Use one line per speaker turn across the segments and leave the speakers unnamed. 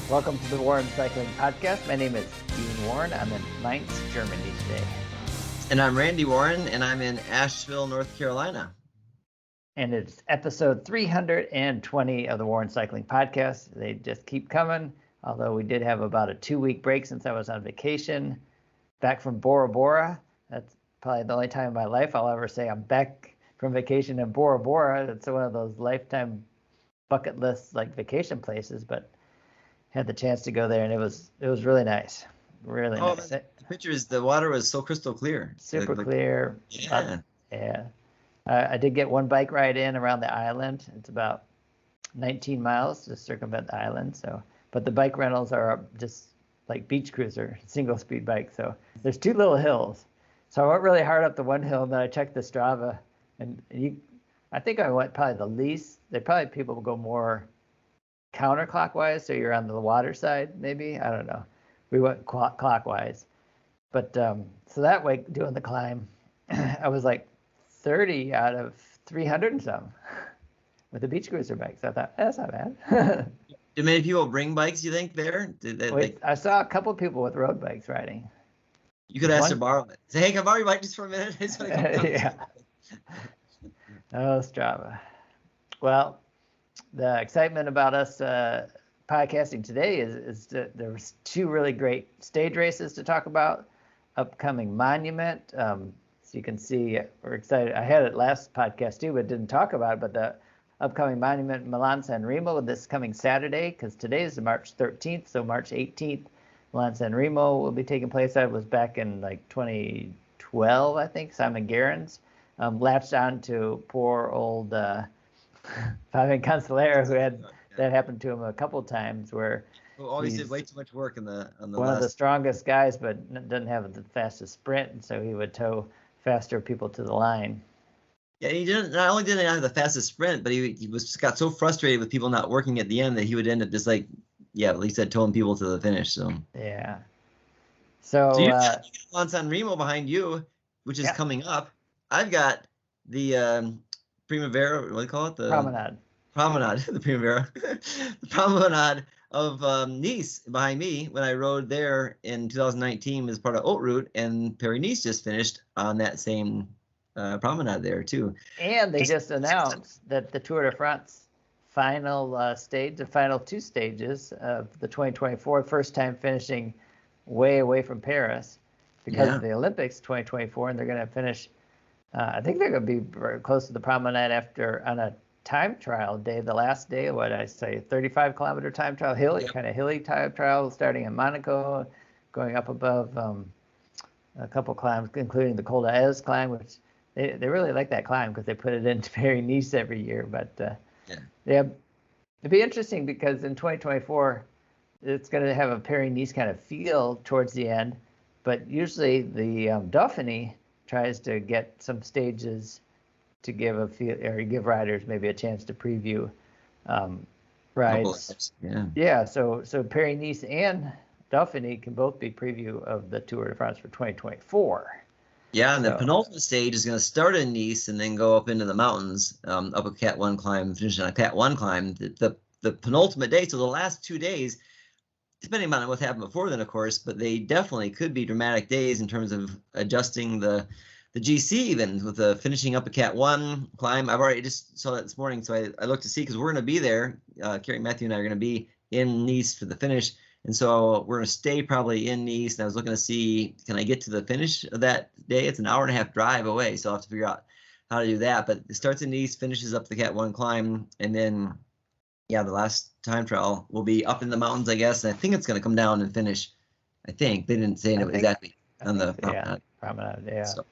Welcome to the Warren Cycling Podcast. My name is Ian Warren. I'm in Mainz, Germany today.
And I'm Randy Warren, and I'm in Asheville, North Carolina.
And it's episode 320 of the Warren Cycling Podcast. They just keep coming, although we did have about a 2-week break since I was on vacation. Back from Bora Bora. That's probably the only time in my life I'll ever say I'm back from vacation in Bora Bora. It's one of those lifetime bucket list vacation places, but had the chance to go there, and it was really nice. Really nice.
The pictures, the water was so crystal clear.
Super clear.
Yeah.
I did get one bike ride in around the island. It's about 19 miles to circumvent the island. But the bike rentals are just like beach cruiser, single speed bike. So there's 2 little hills. So I went really hard up the one hill, and then I checked the Strava, and I think I went probably the least. People will go more counterclockwise, so you're on the water side, maybe. I don't know. We went clockwise, but so that way doing the climb, I was like 30 out of 300 and some with a beach cruiser bike. So I thought that's not bad.
Did many people bring bikes, you think, there?
I saw a couple of people with road bikes riding.
You could ask to borrow it. Say, hey, can I borrow your bike just for a minute?
Yeah. Oh, Strava. Well, the excitement about us podcasting today is that there was 2 really great stage races to talk about. Upcoming Monument. So you can see we're excited. I had it last podcast too, but didn't talk about it. But the upcoming Monument Milan-Sanremo this coming Saturday, because today is March 13th, so March 18th, Milan-Sanremo will be taking place. That was back in 2012, I think. Simon Gerrans latched on to poor old Fabian Cancellara, who had that happened to him a couple of times, where
always did way too much work on the
one of the strongest guys, but doesn't have the fastest sprint, and so he would tow faster people to the line.
Yeah, he not only didn't have the fastest sprint, but he got so frustrated with people not working at the end that he would end up just like he said, towing people to the finish. So
yeah. So
you got Milan-Sanremo behind you, which is coming up. I've got the Primavera, what do you call it? The Promenade, the Primavera. The Promenade of Nice behind me when I rode there in 2019 as part of Haute Route, and Paris-Nice just finished on that same promenade there too.
And they just announced that the Tour de France final stage, the final 2 stages of the 2024, first time finishing way away from Paris because of the Olympics 2024, and they're going to finish. I think they're going to be very close to the promenade on a time trial day, the last day, 35-kilometer time trial, kind of hilly time trial, starting in Monaco, going up above a couple climbs, including the Col d'Aez climb, which they really like that climb because they put it into Paris-Nice every year. But it'd be interesting because in 2024, it's going to have a Paris-Nice kind of feel towards the end, but usually the Dauphiné tries to get some stages to give riders maybe a chance to preview rides. So Paris-Nice and Dauphiné can both be preview of the Tour de France for 2024.
Yeah, and the penultimate stage is going to start in Nice and then go up into the mountains, up a Cat 1 climb, finish on a Cat 1 climb. The penultimate day, so the last 2 days, depending on what happened before then, of course, but they definitely could be dramatic days in terms of adjusting the GC, even with the finishing up a Cat 1 climb. I've already just saw that this morning, so I looked to see, because we're going to be there. Carrie, Matthew, and I are going to be in Nice for the finish, and so we're going to stay probably in Nice. And I was looking to see, can I get to the finish of that day? It's an hour-and-a-half drive away, so I'll have to figure out how to do that. But it starts in Nice, finishes up the Cat 1 climb, and then the last time trial will be up in the mountains, I guess. And I think it's going to come down and finish. I think they didn't say exactly on the promenade. So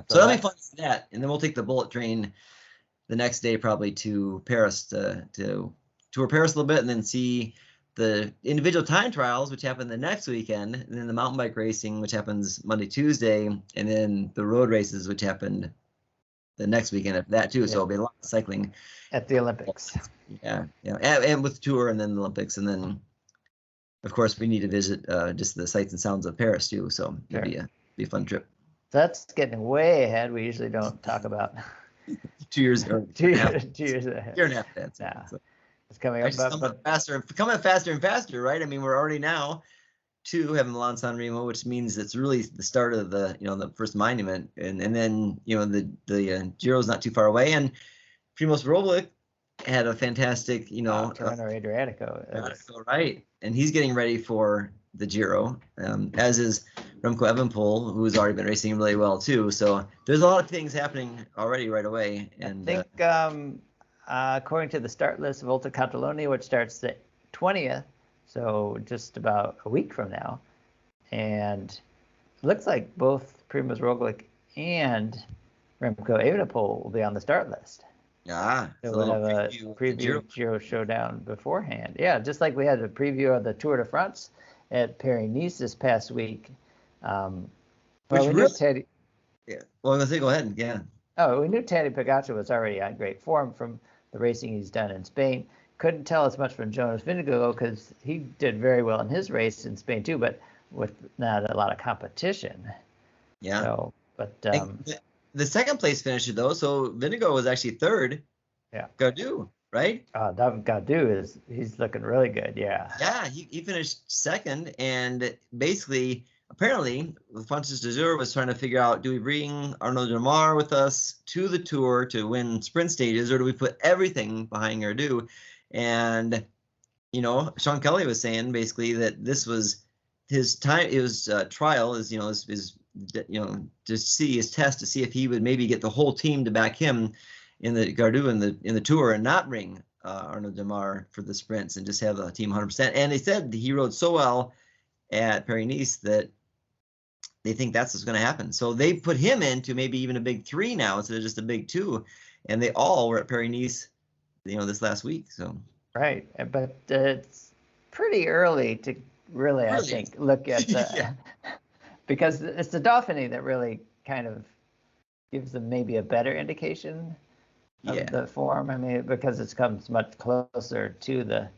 that'll be fun to see that. And then we'll take the bullet train the next day probably to Paris to tour Paris a little bit, and then see the individual time trials, which happen the next weekend, and then the mountain bike racing, which happens Monday, Tuesday, and then the road races, which happened the next weekend after that too. So it'll be a lot of cycling
at the Olympics.
And with Tour, and then the Olympics, and then of course we need to visit just the sights and sounds of Paris too. So it'll be a fun trip.
That's getting way ahead. We usually don't talk about
2 years ago.
2 years ahead.
Year and a half.
It's coming up,
coming faster and faster, right? I mean, we're already now having Milan-Sanremo, which means it's really the start of the first monument, and then the Giro's not too far away, and Primož Roglič had a fantastic
Tirreno-Adriatico,
right, and he's getting ready for the Giro, as is Remco Evenepoel, who's already been racing really well too. So there's a lot of things happening already right away. And
I think according to the start list of Volta Catalunya, which starts the 20th, so just about a week from now, and it looks like both Primož Roglič and Remco Evenepoel will be on the start list.
So
we'll have a preview of Giro Showdown beforehand. Yeah, just like we had a preview of the Tour de France at Paris-Nice this past week. Well, we knew Tadej.
Yeah. Well, I'm gonna say, go ahead. Yeah.
Oh, we knew Tadej Pogačar was already on great form from the racing he's done in Spain. Couldn't tell as much from Jonas Vingegaard because he did very well in his race in Spain too, but with not a lot of competition.
Yeah.
So, but
the second place finisher though, so Vingegaard was actually third.
Yeah.
Gaudu, right?
Gaudu he's looking really good. Yeah.
Yeah, he finished second, and basically, apparently, Francis de Zur was trying to figure out: do we bring Arnaud Démare with us to the Tour to win sprint stages, or do we put everything behind Gaudu? And Sean Kelly was saying basically that this was his time. It was trial, to see his test to see if he would maybe get the whole team to back him in the Gaudu in the Tour and not bring Arnaud Démare for the sprints and just have the team 100%. And they said he rode so well at Paris-Nice that they think that's what's going to happen. So they put him into maybe even a big 3 now instead of just a big 2, and they all were at Paris-Nice, this last week. So
right, but it's pretty early to really, I think, look at because it's the Dauphiné that really kind of gives them maybe a better indication of the form. I mean, because it comes much closer to the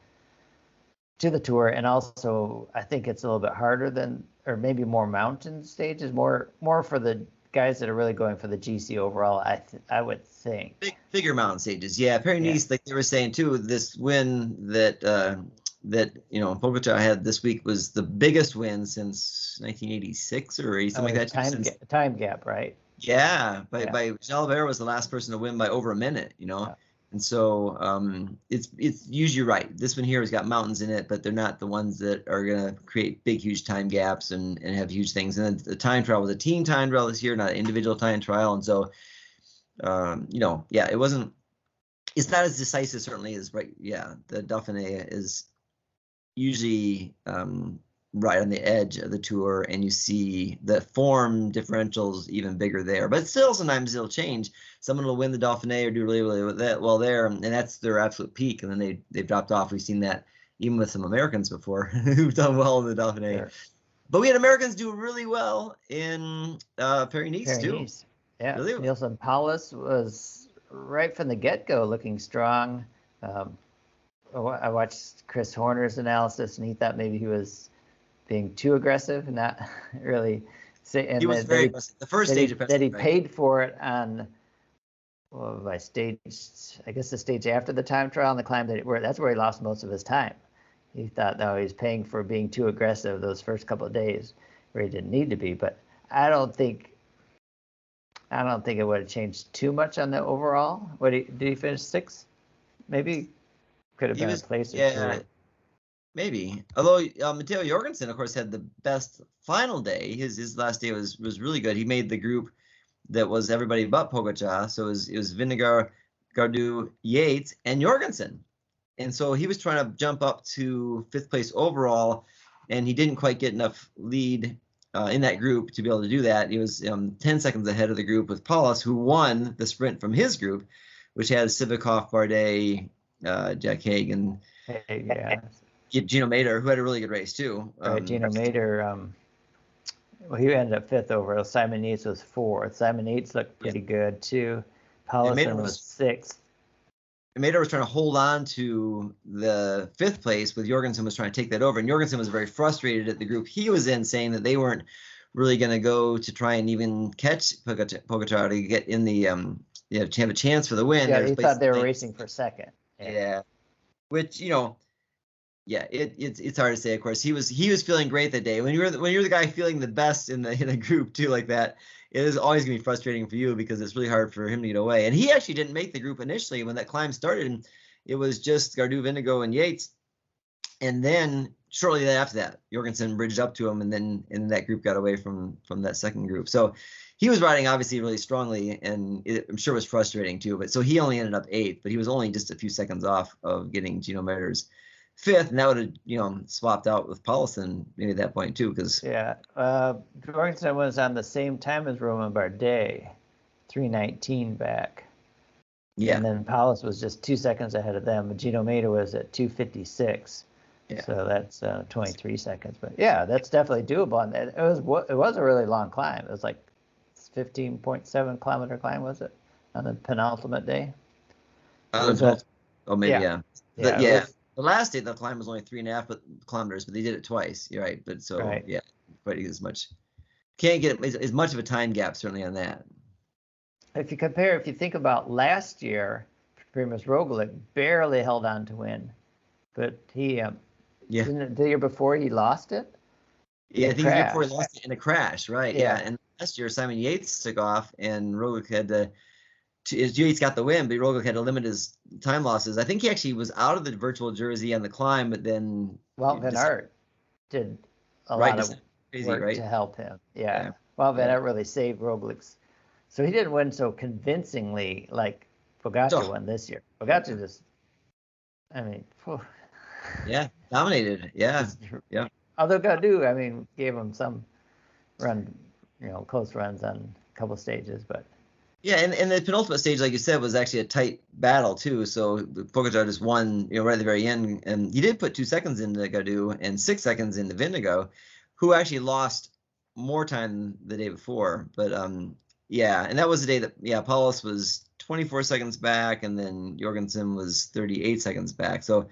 Tour, and also I think it's a little bit harder than, or maybe more mountain stages, more for the guys that are really going for the GC overall. I would think
bigger mountain stages. Yeah, Paris-Nice, like they were saying too, this win that Pogačar had this week was the biggest win since 1986 or something like that.
Time gap, right?
Yeah, by Jalabert was the last person to win by over a minute,
Yeah.
And so it's usually right. This one here has got mountains in it, but they're not the ones that are going to create big, huge time gaps and have huge things. And then the time trial was a team time trial this year, not an individual time trial. And so, it wasn't. It's not as decisive, certainly, as right. Yeah, the Dauphiné is usually right on the edge of the Tour, and you see the form differentials even bigger there. But still, sometimes it'll change. Someone will win the Dauphiné or do really, really well there, and that's their absolute peak, and then they've dropped off. We've seen that even with some Americans before who've done well in the Dauphiné. Sure. But we had Americans do really well in Paris-Nice too.
Yeah,
really?
Neilson Powless was right from the get-go looking strong. I watched Chris Horner's analysis, and he thought maybe he was being too aggressive and not really say. And
he was very aggressive. The first stage of
that he paid for it on by stage. I guess the stage after the time trial and the climb that's where he lost most of his time. He thought he was paying for being too aggressive those first couple of days where he didn't need to be. But I don't think it would have changed too much on the overall. Did he finish 6th? Maybe could have been a place or two.
Maybe. Although Matteo Jorgensen, of course, had the best final day. His last day was really good. He made the group that was everybody but Pogačar. So it was Vingegaard, Gaudu, Yates, and Jorgensen. And so he was trying to jump up to 5th place overall, and he didn't quite get enough lead in that group to be able to do that. He was 10 seconds ahead of the group with Paulus, who won the sprint from his group, which has Sivakov, Bardet, Jack Hagan, Gino Mader, who had a really good race too.
Gino Mader, he ended up 5th overall. Simon Yates was 4th. Simon Yates looked pretty good too. Paulus was 6th.
Mader was trying to hold on to the 5th place, with Jorgensen was trying to take that over. And Jorgensen was very frustrated at the group he was in, saying that they weren't really going to go to try and even catch Pogačar to get in the to have a chance for the win.
Yeah, he thought they were racing for 2nd.
Yeah. which, yeah, it's hard to say. Of course, he was feeling great that day. When you're the guy feeling the best in a group too like that, it is always gonna be frustrating for you because it's really hard for him to get away. And he actually didn't make the group initially when that climb started. It was just Gaudu, Vingegaard, and Yates, and then shortly after that, Jorgensen bridged up to him, and then that group got away from that second group. So he was riding obviously really strongly, and I'm sure it was frustrating too. But so he only ended up 8th, but he was only just a few seconds off of getting Gino Meder's 5th, and that would have swapped out with Paulsen maybe at that point too, because
Jorgensen was on the same time as Romain Bardet, 3:19 back.
Yeah,
and then Paulus was just 2 seconds ahead of them. Gino Meder was at 2:56.
Yeah.
So that's 23 seconds. But yeah, that's definitely doable. And it was a really long climb. It was like 15.7 kilometer climb, was it, on the penultimate day?
Maybe yeah.
Yeah.
The last day the climb was only 3.5 kilometers, but they did it twice. You're right, but yeah, quite as much. Can't get as much of a time gap certainly on that.
If you think about last year, Primož Roglič barely held on to win, but he didn't the year before he lost it.
Yeah, I think the year before he lost it in a crash, right?
Yeah.
And last year Simon Yates took off, and Roglič had Yates got the win, but Roglič had to limit his time losses. I think he actually was out of the virtual jersey on the climb, but then
Van Aert did a lot of work to help him. Yeah. Van Aert really saved Roglič. So he didn't win so convincingly like Pogačar won this year. Pogačar just,
dominated. Yeah.
Although Gaudu, gave him some run, close runs on a couple stages, but.
Yeah, and the penultimate stage, like you said, was actually a tight battle too. So Pogačar just won, right at the very end, and he did put 2 seconds into Gaudu and 6 seconds into Vingegaard, who actually lost more time the day before. But yeah, and that was the day that Paulus was 24 seconds back, and then Jorgensen was 38 seconds back. So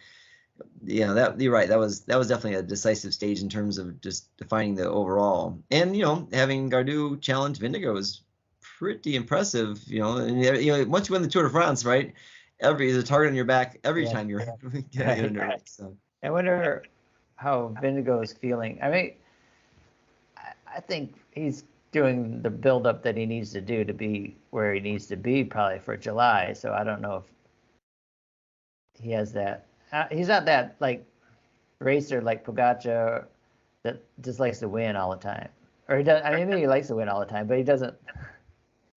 that you're right. That was definitely a decisive stage in terms of just defining the overall. And having Gaudu challenge Vingegaard was pretty impressive. Once you win the Tour de France, right? There's a target on your back every time you're getting into it. So
I wonder how Vingegaard is feeling. I think he's doing the build-up that he needs to do to be where he needs to be probably for July. So I don't know if he has that. He's not that racer like Pogačar that just likes to win all the time. Or he does. Maybe he likes to win all the time, but he doesn't.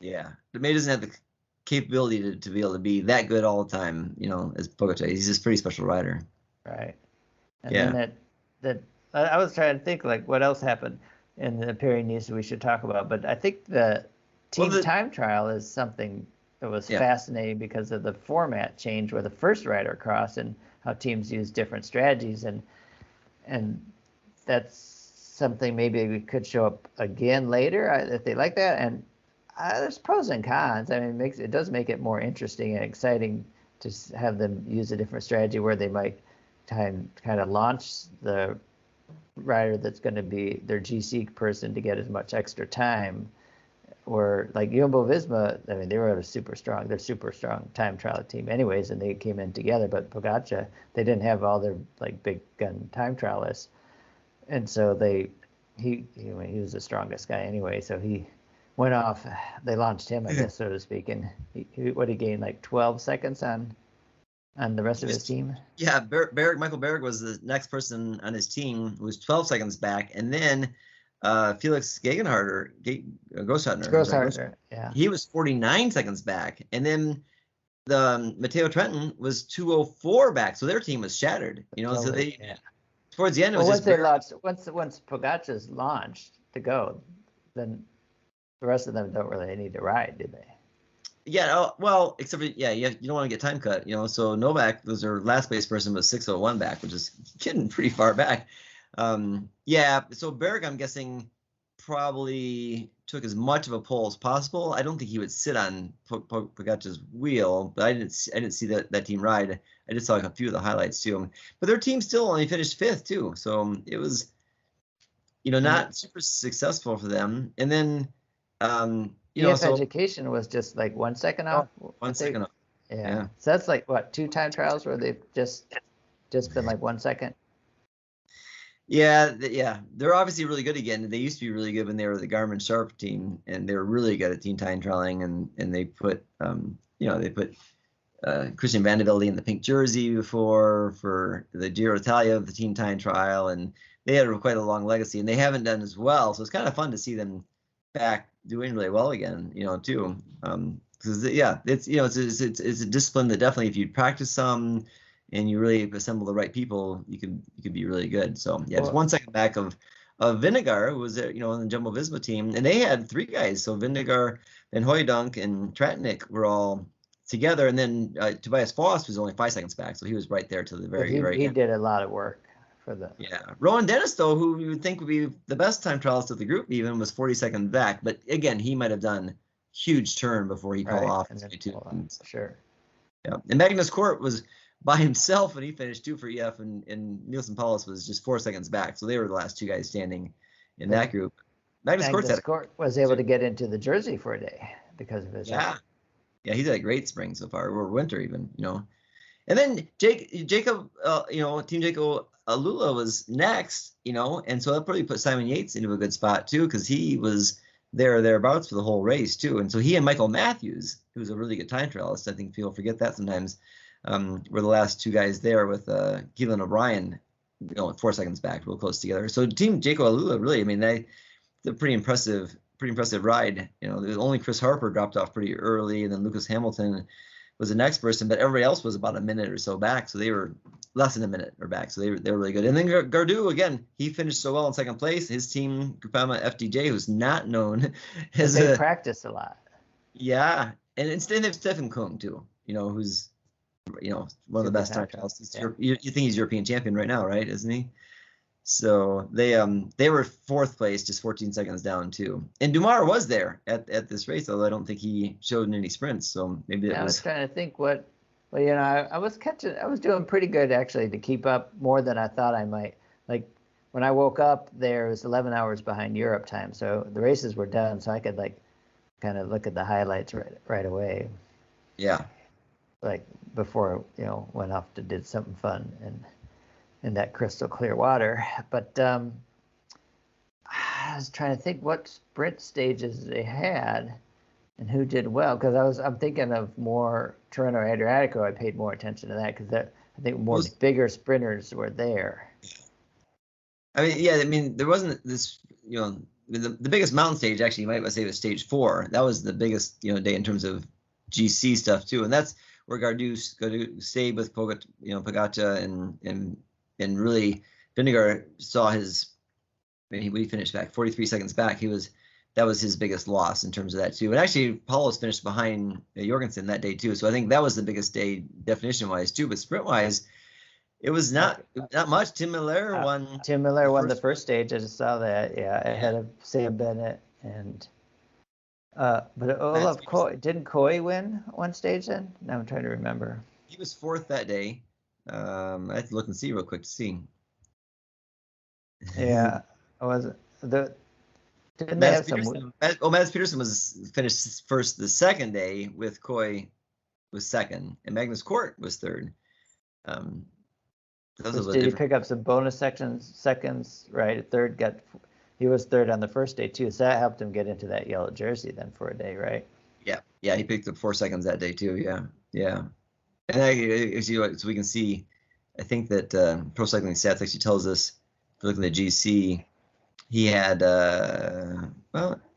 Yeah, but maybe he doesn't have the capability to be able to be that good all the time. As Pogačar, he's just a pretty special rider.
Right. And then that I was trying to think what else happened in the Paris-Nice we should talk about, but I think the team time trial is something that was fascinating because of the format change where the first rider crossed and how teams use different strategies, and that's something maybe we could show up again later if they like that. And there's pros and cons. It does make it more interesting and exciting to have them use a different strategy where they might kind of launch the rider that's going to be their GC person to get as much extra time. Or like Jumbo-Visma, they were they're super strong time trial team anyways, and they came in together. But Pogačar, they didn't have all their big gun time trialists, and so he was the strongest guy anyway. So he went off. They launched him, I guess, so to speak, and he gained 12 seconds on the rest of his team.
Yeah, Michael Berg was the next person on his team who was 12 seconds back, and then Felix Gostharder,
yeah,
he was 49 seconds back, and then the Matteo Trentin was 204 back, so their team was shattered. So they towards the end it was
once Pogačar's launched to go, then the rest of them don't really need to ride, do they?
Yeah, well, except for you don't want to get time cut, So Novak, their last place person, was 601 back, which is getting pretty far back. So Berg, I'm guessing, probably took as much of a pole as possible. I don't think he would sit on Pogačar's wheel, but I didn't see that team ride. I just saw a few of the highlights too. But their team still only finished 5th too, so it was, not super successful for them. And then,
Education was just 1 second off.
1 second off.
Yeah. So that's 2 time trials where they've just just been like 1 second?
Yeah, they're obviously really good again. They used to be really good when they were the Garmin Sharp team, and they were really good at team time trialing. And they put, Christian Van de Velde in the pink jersey before for the Giro d'Italia of the team time trial, and they had quite a long legacy. And they haven't done as well, so it's kind of fun to see them back doing really well again. Too. Because it's a discipline that definitely, if you practice some and you really assemble the right people, you could be really good. So yeah, it's 1 second back of Vingegaard, who was there, on the Jumbo-Visma team, and they had 3 guys. So Vingegaard, Van Hooijdonk, and Tratnik were all together, and then Tobias Foss was only 5 seconds back, so he was right there to the very
He
end.
did a lot of work for the.
Yeah, Rowan Dennis, though, who you would think would be the best time trialist of the group, even was 40 seconds back. But again, he might have done huge turn before he fell off.
Sure.
Yeah, and Magnus Cort was by himself when he finished 2 for EF, and Nielsen Paulus was just 4 seconds back. So they were the last 2 guys standing in that group. Magnus Cort was
able to get into the jersey for a day because of his.
Yeah, he's had a great spring so far, or winter even, And then Jacob, Team Jacob Alula was next, and so that probably put Simon Yates into a good spot too, because he was thereabouts for the whole race too. And so he and Michael Matthews, who's a really good time trialist, I think people forget that sometimes, were the last 2 guys there with Keelan O'Brien, 4 seconds back, real close together. So Team Jacob Alula, really, it's a pretty impressive ride. Only Chris Harper dropped off pretty early, and then Lucas Hamilton was the next person, but everybody else was about a minute or so back, so they were less than a minute or back, so they were really good. And then Gardou, again, he finished so well in second place. His team, Groupama FDJ, who's not known as
they practice a lot.
Yeah, and instead they have Stefan Kung too, who's one of the best time trialists. Yeah. You think he's European champion right now, right? Isn't he? So they were 4th place, just 14 seconds down too. And Dumar was there at this race, although I don't think he showed in any sprints. So maybe
I was trying to think I was doing pretty good actually to keep up more than I thought I might. Like when I woke up, there was 11 hours behind Europe time, so the races were done, so I could kind of look at the highlights right away.
Yeah.
Like before, went off to did something fun in that crystal clear water. But I was trying to think what sprint stages they had and who did well, because I'm thinking of more Tirreno-Adriatico. I paid more attention to that because I think bigger sprinters were there.
There wasn't this, the biggest mountain stage, actually, you might say, was stage 4. That was the biggest, day in terms of GC stuff too, and that's where Gardou stayed with Pogačar and really Vingegaard saw we finished back 43 seconds back. That was his biggest loss in terms of that too. And actually, Paulos finished behind Jorgensen that day too. So I think that was the biggest day definition wise too. But sprint wise, it was not much. Tim Miller won.
Tim Miller won the first stage. I just saw that. Yeah, ahead of Sam Bennett and. But Olaf didn't Coy win one stage then? Now I'm trying to remember.
He was 4th that day. I have to look and see real quick to see.
Yeah, was the. Didn't
Mads Pedersen was finished first the second day, with Coy was second, and Magnus Cort was 3rd.
Did he pick up some bonus seconds? Right, he was 3rd on the first day too, so that helped him get into that yellow jersey then for a day, right?
Yeah, he picked up 4 seconds that day too. Yeah. And so we can see, I think that Pro Cycling Stats actually tells us, if you're looking at GC, he had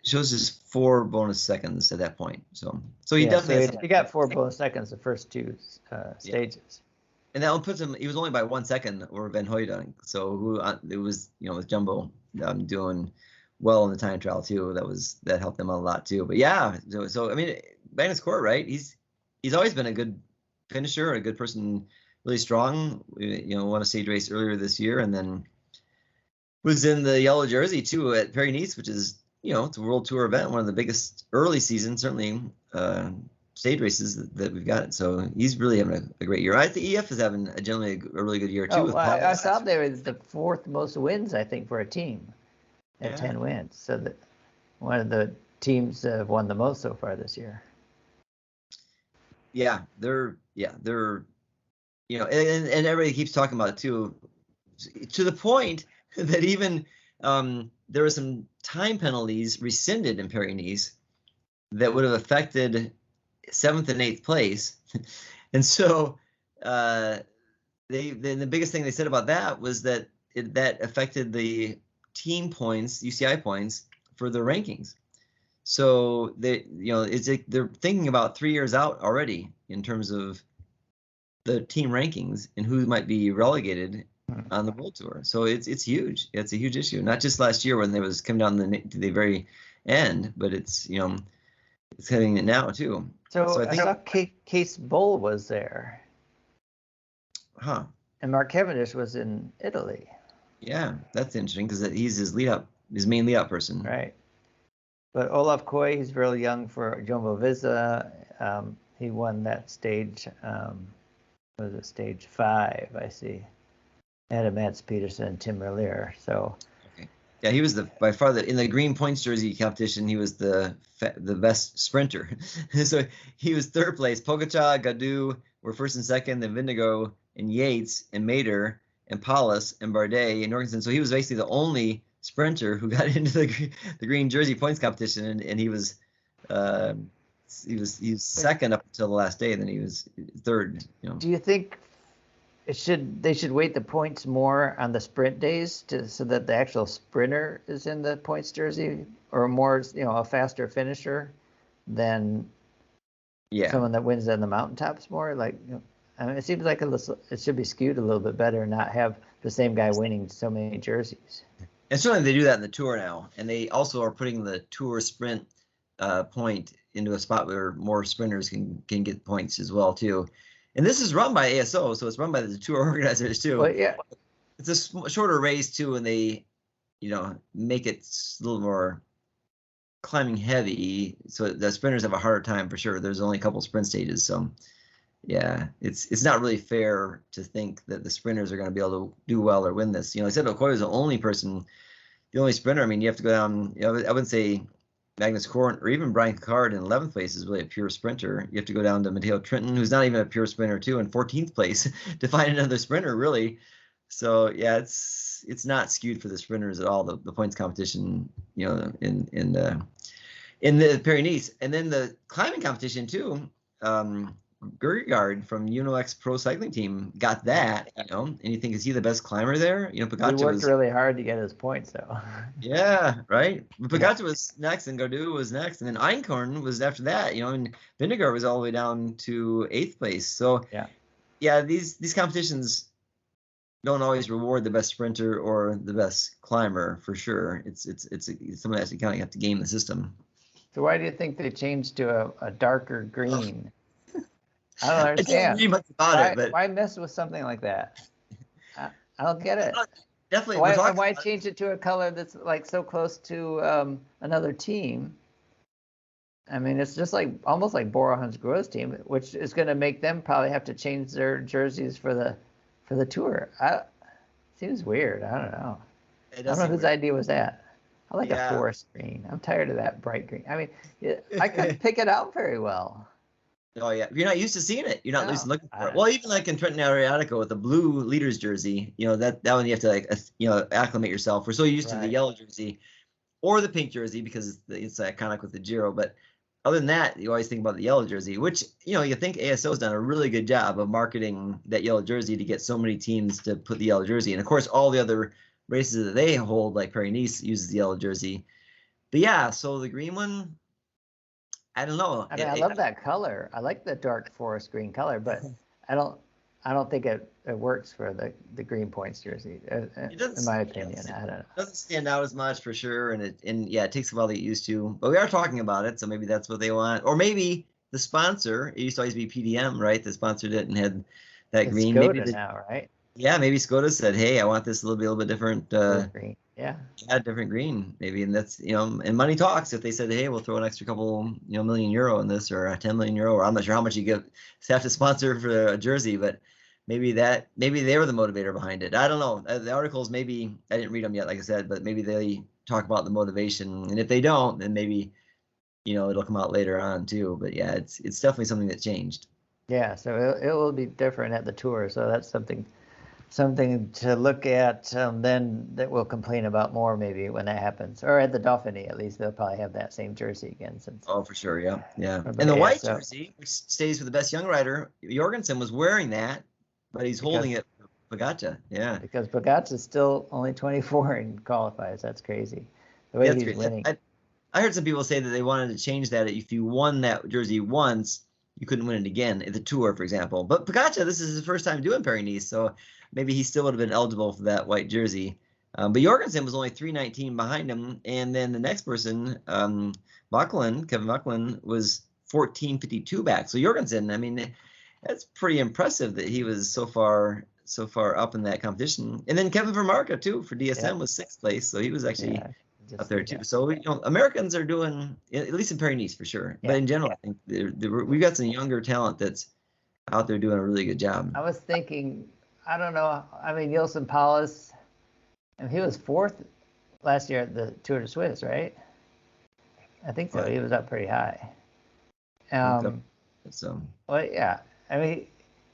shows us 4 bonus seconds at that point. So he definitely
he got 4 bonus seconds the first 2 stages.
And that one puts him. He was only by 1 second over Van Hooijdonk. So it was with Jumbo doing well in the time trial too. That helped them out a lot too. But yeah, so Magnus Cort, right? He's always been a good finisher, a good person, really strong. Won a stage race earlier this year, and then was in the yellow jersey too at Paris-Nice, which is it's a World Tour event, one of the biggest early season, certainly stage races that we've got. So he's really having a great year. I think EF is having generally a really good year too.
I saw there was the 4th most wins, I think, for a team at 10 wins. So that one of the teams have won the most so far this year.
They're and everybody keeps talking about it too, to the point that even there were some time penalties rescinded in Paris-Nice that would have affected 7th and 8th place. And so the biggest thing they said about that was that that affected the team points, UCI points, for their rankings. So they're thinking about 3 years out already in terms of the team rankings and who might be relegated on the World Tour. So it's huge. It's a huge issue. Not just last year when they was coming down to the very end, but it's heading it now too.
So I saw Case Bull was there.
Huh.
And Mark Cavendish was in Italy.
Yeah, that's interesting because he's his main lead-up person.
Right. But Olaf Koy, he's real young for Jumbo-Visma. He won that stage. Was it stage 5? I see. Ahead of Mats Peterson and Tim Merlier. So.
Okay. Yeah, he was by far in the green points jersey competition. He was the best sprinter. So he was 3rd place. Pogačar, Gaudu were 1st and 2nd. Then Vingegaard and Yates and Mader and Paulus and Bardet and Jorgensen. So he was basically the only sprinter who got into the green jersey points competition, and he was 2nd up until the last day, and then he was 3rd.
Do you think they should weight the points more on the sprint days so that the actual sprinter is in the points jersey, or more a faster finisher than someone that wins on the mountaintops more? Like, I mean, it seems like it should be skewed a little bit better and not have the same guy winning so many jerseys.
And certainly they do that in the Tour now, and they also are putting the Tour sprint point into a spot where more sprinters can get points as well too. And this is run by ASO, so it's run by the Tour organizers too.
Well, yeah,
it's a shorter race too, and they make it a little more climbing heavy, so the sprinters have a harder time for sure. There's only a couple sprint stages, so yeah, it's not really fair to think that the sprinters are going to be able to do well or win this. I said Okoye was the only sprinter. I mean, you have to go down. I wouldn't say Magnus Cort or even Brian Card in 11th place is really a pure sprinter. You have to go down to Matteo Trentin, who's not even a pure sprinter too, in 14th place to find another sprinter really. So yeah, it's not skewed for the sprinters at all. The points competition, in the Paris-Nice, and then the climbing competition too. Gergaard from UNOX Pro Cycling Team got that, and you think, is he the best climber there? Pogačar
he worked really hard to get his points, though.
Yeah, right. But Pogačar was next, and Gaudu was next, and then Einkorn was after that, and Vingegaard was all the way down to 8th place. So yeah, these competitions don't always reward the best sprinter or the best climber for sure. It's someone has to kind of have to game the system.
So why do you think they changed to a darker green? I don't understand.
I don't read much about it, but
why mess with something like that? I don't get it.
Definitely.
Why change it to a color that's like so close to another team? I mean, it's just almost like Bora Hansgrohe's team, which is going to make them probably have to change their jerseys for the Tour. Seems weird. I don't know. I don't know whose idea was that. I like a forest green. I'm tired of that bright green. I mean, I couldn't pick it out very well.
Oh yeah, you're not used to seeing it. You're not used to looking for it. Well, even like in Tirreno-Adriatico with the blue leaders jersey, that one you have to acclimate yourself. We're so used to the yellow jersey or the pink jersey because it's iconic with the Giro. But other than that, you always think about the yellow jersey, which you think ASO's done a really good job of marketing that yellow jersey to get so many teams to put the yellow jersey. And of course, all the other races that they hold, like Paris-Nice, uses the yellow jersey. But yeah, so the green one, I don't know.
I mean, I love that color. I like the dark forest green color, but I don't think it works for the green points jersey. In my opinion, I don't know. It
doesn't stand out as much for sure, and it takes a while to get used to. But we are talking about it, so maybe that's what they want, or maybe the sponsor. It used to always be PDM, right? The sponsor didn't have that green.
Skoda maybe now, right?
Yeah, maybe Skoda said, "Hey, I want this a little bit different."
Green. Yeah,
different green maybe, and that's and money talks. If they said, hey, we'll throw an extra couple million euro in this, or 10 million euro, or I'm not sure how much you have to sponsor for a jersey, but maybe they were the motivator behind it. I don't know. The articles, maybe I didn't read them yet, like I said, but maybe they talk about the motivation, and if they don't, then maybe it'll come out later on too. But yeah, it's definitely something that changed.
Yeah, so it will be different at the Tour. So that's something to look at. Then that we'll complain about more maybe when that happens, or at the Dauphiné at least they'll probably have that same jersey again. Since
For sure, yeah.
but
And the
yeah,
white
so
jersey, which stays for the best young rider, Jorgensen was wearing that, but he's holding it for Pogačar. Yeah,
because Pogačar is still only 24 and qualifies. That's crazy. The way he's
great.
winning.
I heard some people say that they wanted to change that. If you won that jersey once, you couldn't win it again at the Tour, for example. But Pogačar, this is his first time doing Paris-Nice, so maybe he still would have been eligible for that white jersey. But Jorgensen was only 3:19 behind him, and then the next person, Kevin Machlan, was 14:52 back. So Jorgensen, I mean, that's pretty impressive that he was so far up in that competition. And then Kevin Vermarka too for DSM was 6th place, so he was actually up there too. So Americans are doing, at least in Paris-Nice for sure. But in general, I think we've got some younger talent that's out there doing a really good job.
I was thinking, I don't know. I mean, Neilson Powless, and he was 4th last year at the Tour de Suisse, right? I think so. He was up pretty high. Well, yeah. I mean,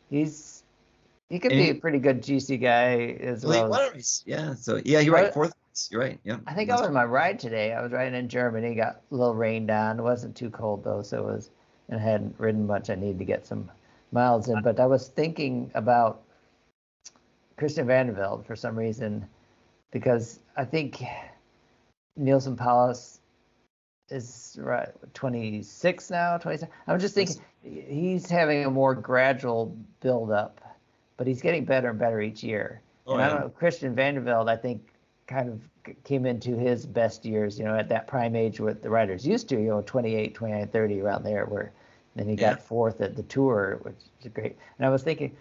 he could be a pretty good GC guy as well.
Yeah. So you're right. 4th. You're right. Yeah.
I think I was on my ride today. I was riding in Germany. Got a little rained on. It wasn't too cold though, so I hadn't ridden much. I needed to get some miles in. But I was thinking about Christian Vande Velde for some reason, because I think Neilson Powless is 26 now. 27. I'm just thinking he's having a more gradual build up, but he's getting better and better each year. I don't know. Christian Vande Velde, I think, kind of came into his best years, at that prime age what the riders used to, 28, 29, 30, around there, where then he got 4th at the Tour, which is great. And I was thinking,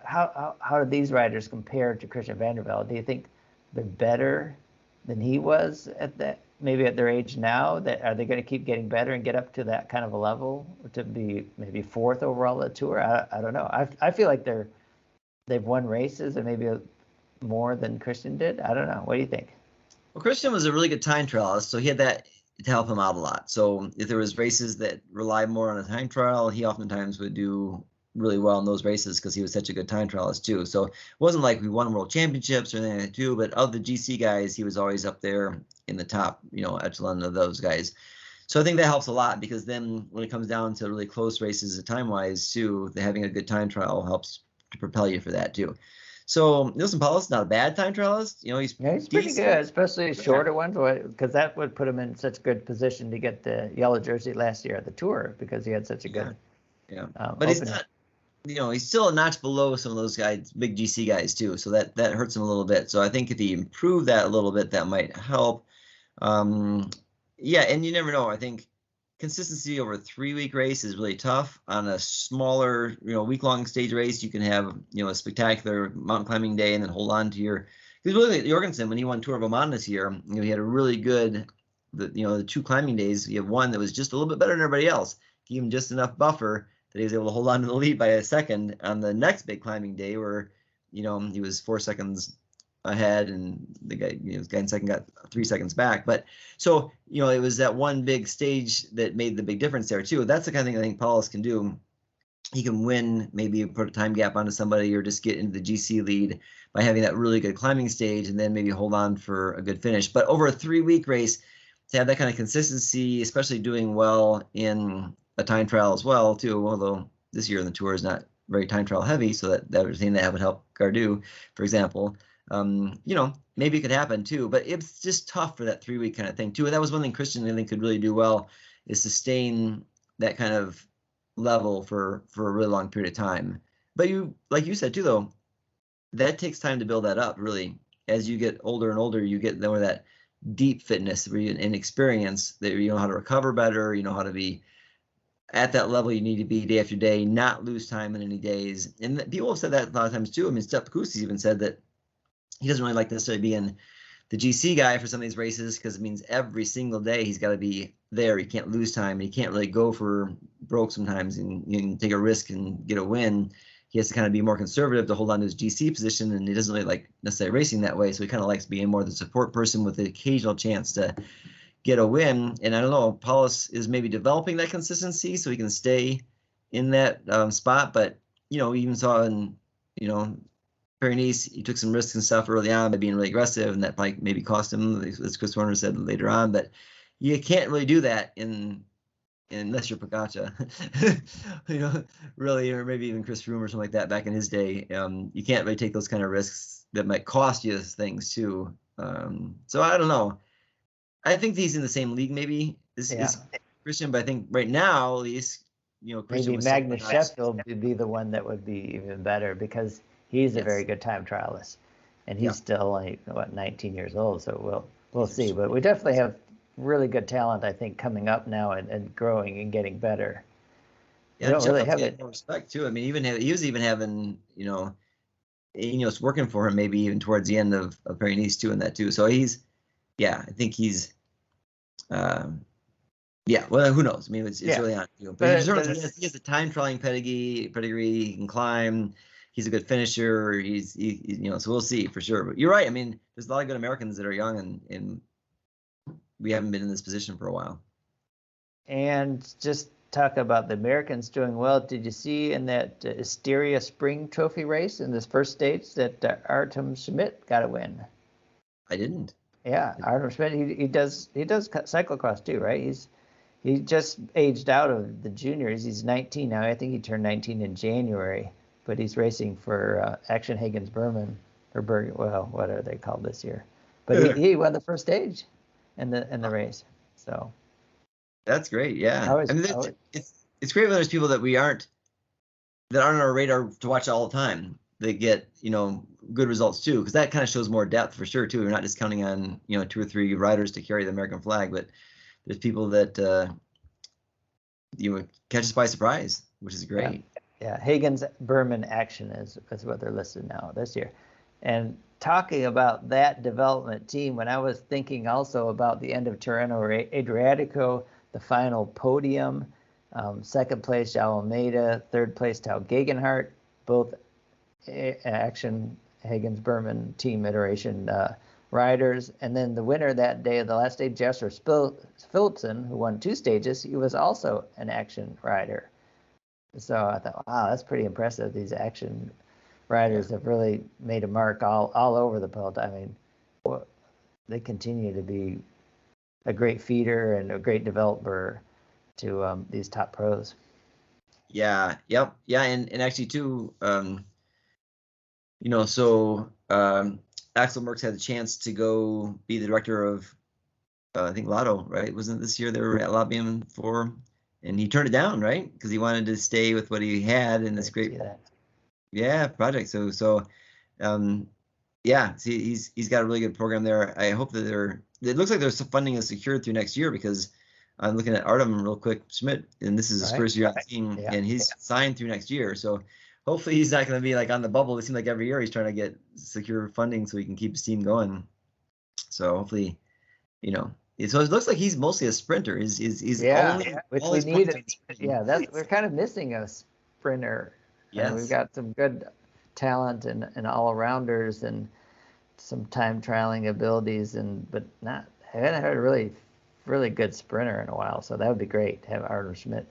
how do these riders compare to Christian Vande Velde? Do you think they're better than he was at that, maybe at their age now? Are they going to keep getting better and get up to that kind of a level to be maybe 4th overall at the Tour? I don't know. I feel like they've won races and maybe more than Christian did. I don't know. What do you think?
Well, Christian was a really good time trialist, so he had that to help him out a lot. So if there was races that relied more on a time trial, he oftentimes would do really well in those races because he was such a good time trialist too. So it wasn't like we won world championships or anything like that too, but of the GC guys, he was always up there in the top, echelon of those guys. So I think that helps a lot, because then when it comes down to really close races time-wise too, having a good time trial helps to propel you for that too. So Neilson Powless is not a bad time trialist. He's
pretty good, especially shorter ones, because that would put him in such good position to get the yellow jersey last year at the Tour, because he had such a good.
But he's not. He's still a notch below some of those guys, big GC guys too. So that hurts him a little bit. So I think if he improved that a little bit, that might help. And you never know. I think consistency over a 3-week race is really tough. On a smaller, week-long stage race, you can have, a spectacular mountain climbing day and then hold on to your. Because really, Jorgensen, when he won Tour of Oman this year, he had a really good, the 2 climbing days. He had one that was just a little bit better than everybody else. Gave him just enough buffer that he was able to hold on to the lead by a second on the next big climbing day, where, he was 4 seconds ahead, and the guy in second got 3 seconds back. But so it was that one big stage that made the big difference there too. That's the kind of thing I think Powless can do. He can win, maybe put a time gap onto somebody, or just get into the GC lead by having that really good climbing stage, and then maybe hold on for a good finish. But over a 3-week race, to have that kind of consistency, especially doing well in a time trial as well too, although this year in the Tour is not very time trial heavy, so that would seem that would help Gardou, for example. Maybe it could happen too, but it's just tough for that 3-week kind of thing too. And that was one thing Christian, I think, could really do well, is sustain that kind of level for a really long period of time. But like you said too, though, that takes time to build that up. Really, as you get older and older, you get more of that deep fitness and experience that you know how to recover better, you know how to be at that level you need to be day after day, not lose time in any days. And people have said that a lot of times too. I mean, Steph Kusis even said that he doesn't really like necessarily being the GC guy for some of these races, because it means every single day he's got to be there. He can't lose time, and he can't really go for broke sometimes and take a risk and get a win. He has to kind of be more conservative to hold on to his GC position, and he doesn't really like necessarily racing that way. So he kind of likes being more the support person with the occasional chance to get a win. And I don't know, Powless is maybe developing that consistency so he can stay in that spot. But we even saw in Paris-Nice, he took some risks and stuff early on by being really aggressive, and that probably maybe cost him, as Chris Warner said later on. But you can't really do that unless you're Pogačar, really, or maybe even Chris Froome or something like that back in his day. You can't really take those kind of risks that might cost you things too. So I don't know. I think he's in the same league maybe as Christian, but I think right now at least, Christian
maybe Magnus Sheffield would be the one that would be even better, because he's a very good time trialist, and he's still only 19 years old. So we'll see, but we definitely have really good talent, I think, coming up now and growing and getting better.
Yeah, don't really have it. More respect too. I mean, he was even having it's working for him maybe even towards the end of Paris-Nice too, in that too. So I think he's well, who knows? I mean, it's really on you. But he has a time trialing pedigree. He can climb. He's a good finisher. So we'll see for sure. But you're right. I mean, there's a lot of good Americans that are young, and we haven't been in this position for a while. And
just talk about the Americans doing well. Did you see in that Styria Spring Trophy race in this first stage that Artem Schmidt got a win?
I didn't.
Yeah, Artem Schmidt. He does cyclocross too, right? He just aged out of the juniors. He's 19 now. I think he turned 19 in January. But he's racing for Action Hagens Berman, or what are they called this year? But he won the first stage in the race. So
that's great. Yeah, it's great when there's people that aren't on our radar to watch all the time. They get good results too, because that kind of shows more depth for sure too. We're not just counting on 2 or 3 riders to carry the American flag, but there's people that catch us by surprise, which is great.
Yeah, Hagens Berman Action is what they're listed now this year. And talking about that development team, when I was thinking also about the end of Tirreno-Adriatico, the final podium, second place João Almeida, third place Tao Gegenhardt, both Action Hagens Berman team iteration riders, and then the winner that day of the last day, Jesper Philipsen, who won 2 stages, he was also an Action rider. So I thought, wow, that's pretty impressive. These Action riders have really made a mark all over the peloton. I mean, they continue to be a great feeder and a great developer to these top pros.
Yeah, yep, yeah, and actually too, Axel Merckx had the chance to go be the director of, I think Lotto, right? Wasn't it this year they were at lobbying for, and he turned it down, right? Because he wanted to stay with what he had in this great, project. So, he's got a really good program there. I hope that it looks like their funding is secured through next year, because I'm looking at Artem real quick, Schmidt, and this is his first year on the team, and he's signed through next year. So hopefully he's not going to be like on the bubble. It seems like every year he's trying to get secure funding so he can keep his team going. So hopefully, so it looks like he's mostly a sprinter. He's
which we need. We're kind of missing a sprinter. Yes, we've got some good talent and all-arounders and some time trialing abilities, but I haven't had a really, really good sprinter in a while. So that would be great to have Artem Schmidt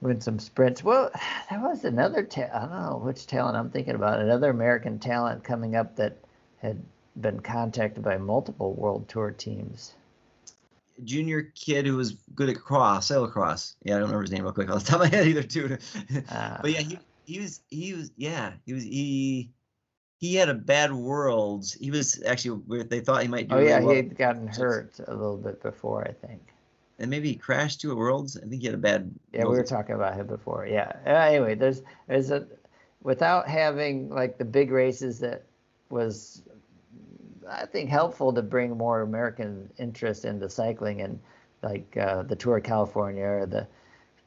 win some sprints. Well, there was another I don't know which talent I'm thinking about. Another American talent coming up that had been contacted by multiple World Tour teams.
Junior kid who was good at cyclocross. Yeah, I don't remember his name real quick off the top of my head either, too. But yeah, he had a bad Worlds. He was actually, they thought he might do.
He had gotten hurt a little bit before, I think.
And maybe he crashed too at Worlds. I think he had a bad.
Yeah, we were talking about him before. Yeah. Anyway, there's without having like the big races, that was, I think, helpful to bring more American interest into cycling, and like the Tour of California or the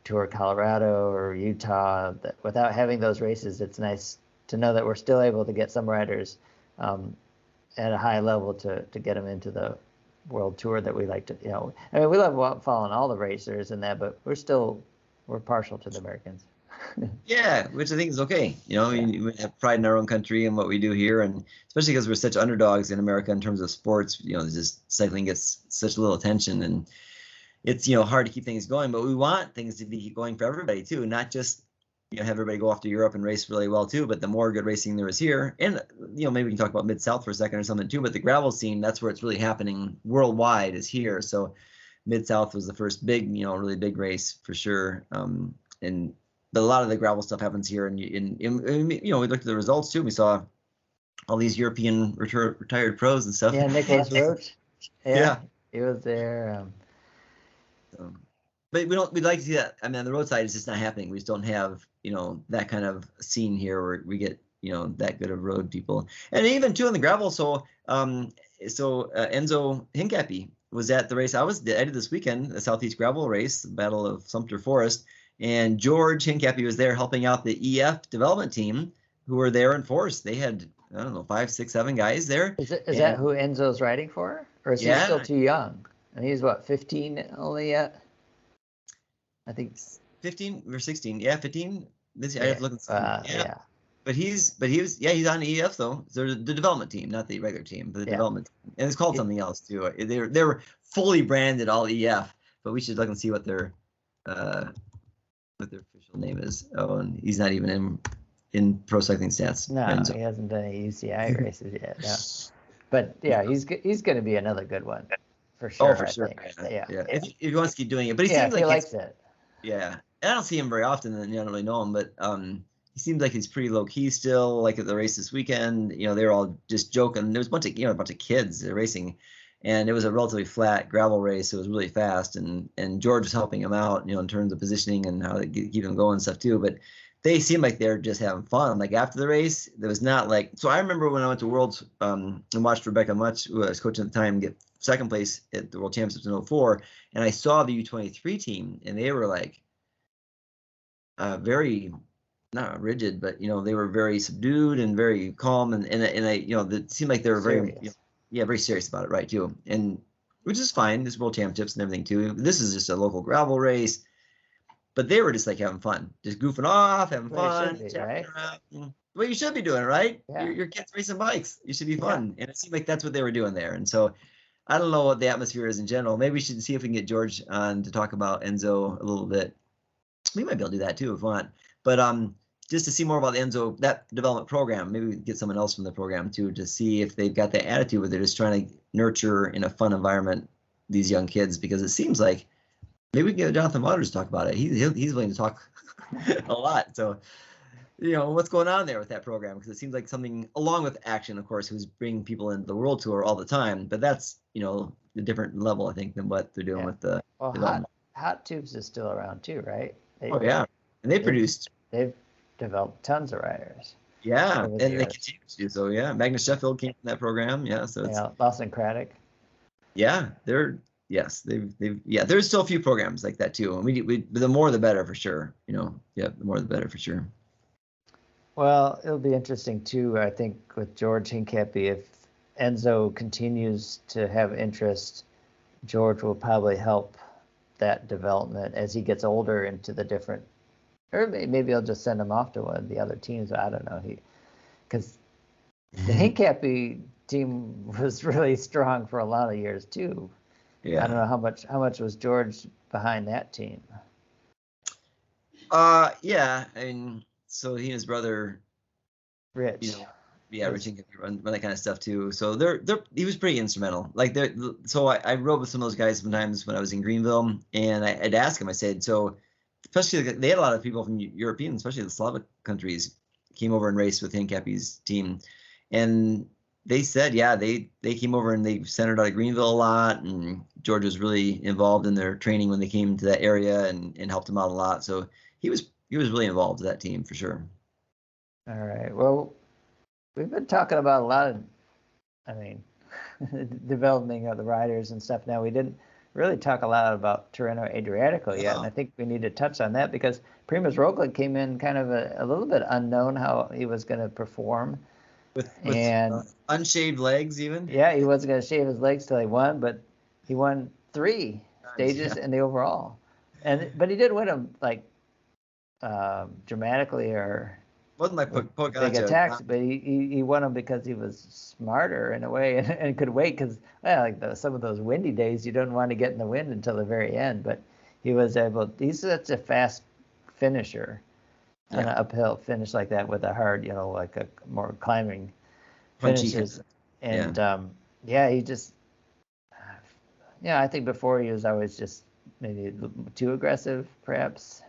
Tour of Colorado or Utah. Without having those races, it's nice to know that we're still able to get some riders at a high level to get them into the World Tour that we like to, I mean, we love following all the racers and that, but we're partial to the Americans.
Yeah, which I think is okay. We have pride in our own country and what we do here, and especially because we're such underdogs in America in terms of sports. Just cycling gets such little attention, and it's, hard to keep things going, but we want things to be going for everybody too, not just, have everybody go off to Europe and race really well too, but the more good racing there is here. And, maybe we can talk about Mid-South for a second or something too, but the gravel scene, that's where it's really happening worldwide, is here. So Mid-South was the first big, really big race for sure. But a lot of the gravel stuff happens here. And, we looked at the results too. We saw all these European retired pros and stuff.
Yeah, Nicholas Roach.
Yeah.
He was there.
But we'd like to see that. I mean, on the road side, it's just not happening. We just don't have, that kind of scene here where we get, that good of road people. And even too on the gravel. So Enzo Hincapie was at the race I did this weekend, the Southeast Gravel Race, the Battle of Sumter Forest. And George Hincapie was there helping out the EF development team who were there in force. They had, 5, 6, 7 guys there.
Is that who Enzo's riding for? Or is he still too young? And he's 15 only yet? I think
15 or 16. Yeah, 15. This year I have to look and see.
Yeah.
But he's on EF though. They're the development team, not the regular team, but the development team. And it's called something else too. They're fully branded all EF, but we should look and see what their official name is. Oh, and he's not even in Pro Cycling Stats.
No, he hasn't done any UCI races yet. No. But yeah, he's going to be another good one for sure.
Oh, for sure. Yeah. If he wants to keep doing it, but he seems like
he likes it.
Yeah, and I don't see him very often, and I don't really know him, but he seems like he's pretty low key still. Like at the race this weekend, they were all just joking. There was a bunch of kids racing, and it was a relatively flat gravel race. So it was really fast, and George was helping him out, in terms of positioning and how to keep him going and stuff too. But they seemed like they're just having fun. Like after the race, there was not like. So I remember when I went to Worlds and watched Rebecca Much, who I was coaching at the time, get second place at the World Championships in 2004, and I saw the U23 team, and they were like very not rigid, but they were very subdued and very calm, and it seemed like they were very very serious about it, right too, and which is fine. This World Championships and everything too. This is just a local gravel race, but they were just like having fun, just goofing off, having fun,
right?
Well, you should be doing it, right?
Yeah.
Your kids racing bikes. You should be fun, and it seemed like that's what they were doing there, and so. I don't know what the atmosphere is in general. Maybe we should see if we can get George on to talk about Enzo a little bit. We might be able to do that too if we want. But just to see more about the Enzo, that development program, maybe we can get someone else from the program too to see if they've got that attitude where they're just trying to nurture in a fun environment these young kids, because it seems like maybe we can get Jonathan Waters to talk about it. He's willing to talk a lot. So, what's going on there with that program? Because it seems like something, along with Action, of course, who's bringing people into the World Tour all the time. But that's, a different level, I think, than what they're doing with the
Hot Tubes is still around too, right?
And
they've developed tons of riders.
Yeah, and they continue to do so. Yeah, Magnus Sheffield came from that program. Yeah, so it's
Lawson Craddock.
Yeah, there's still a few programs like that too. And we the more the better for sure. The more the better for sure.
Well, it'll be interesting too, I think, with George Hincapie. If Enzo continues to have interest, George will probably help that development as he gets older into the different, or maybe he'll just send him off to one of the other teams. I don't know. Because the Hincapie team was really strong for a lot of years too. Yeah. I don't know how much was George behind that team.
Yeah, I mean, so he and his brother,
Rich.
Rich can run that kind of stuff too. So he was pretty instrumental. Like so I rode with some of those guys sometimes when I was in Greenville, and I'd ask him. I said, so especially they had a lot of people from European, especially the Slavic countries, came over and raced with Hincapie's team, and they said, they came over and they centered out of Greenville a lot, and George was really involved in their training when they came to that area and helped them out a lot. So he was really involved with that team for sure.
All right. Well, we've been talking about a lot of, developing of the riders and stuff. Now, we didn't really talk a lot about Tirreno-Adriatico yet, and I think we need to touch on that because Primož Roglič came in kind of a little bit unknown how he was going to perform.
With unshaved legs even?
Yeah, he wasn't going to shave his legs till he won, but he won 3 stages in the overall. But he did win them, like, dramatically or
wasn't like Pogačar.
Big attacks, but he won them because he was smarter in a way and could wait because some of those windy days you don't want to get in the wind until the very end. But he was able. He's such a fast finisher, on an uphill finish like that with a hard, like a more climbing finishes. And he just. I think before he was always just maybe too aggressive, perhaps,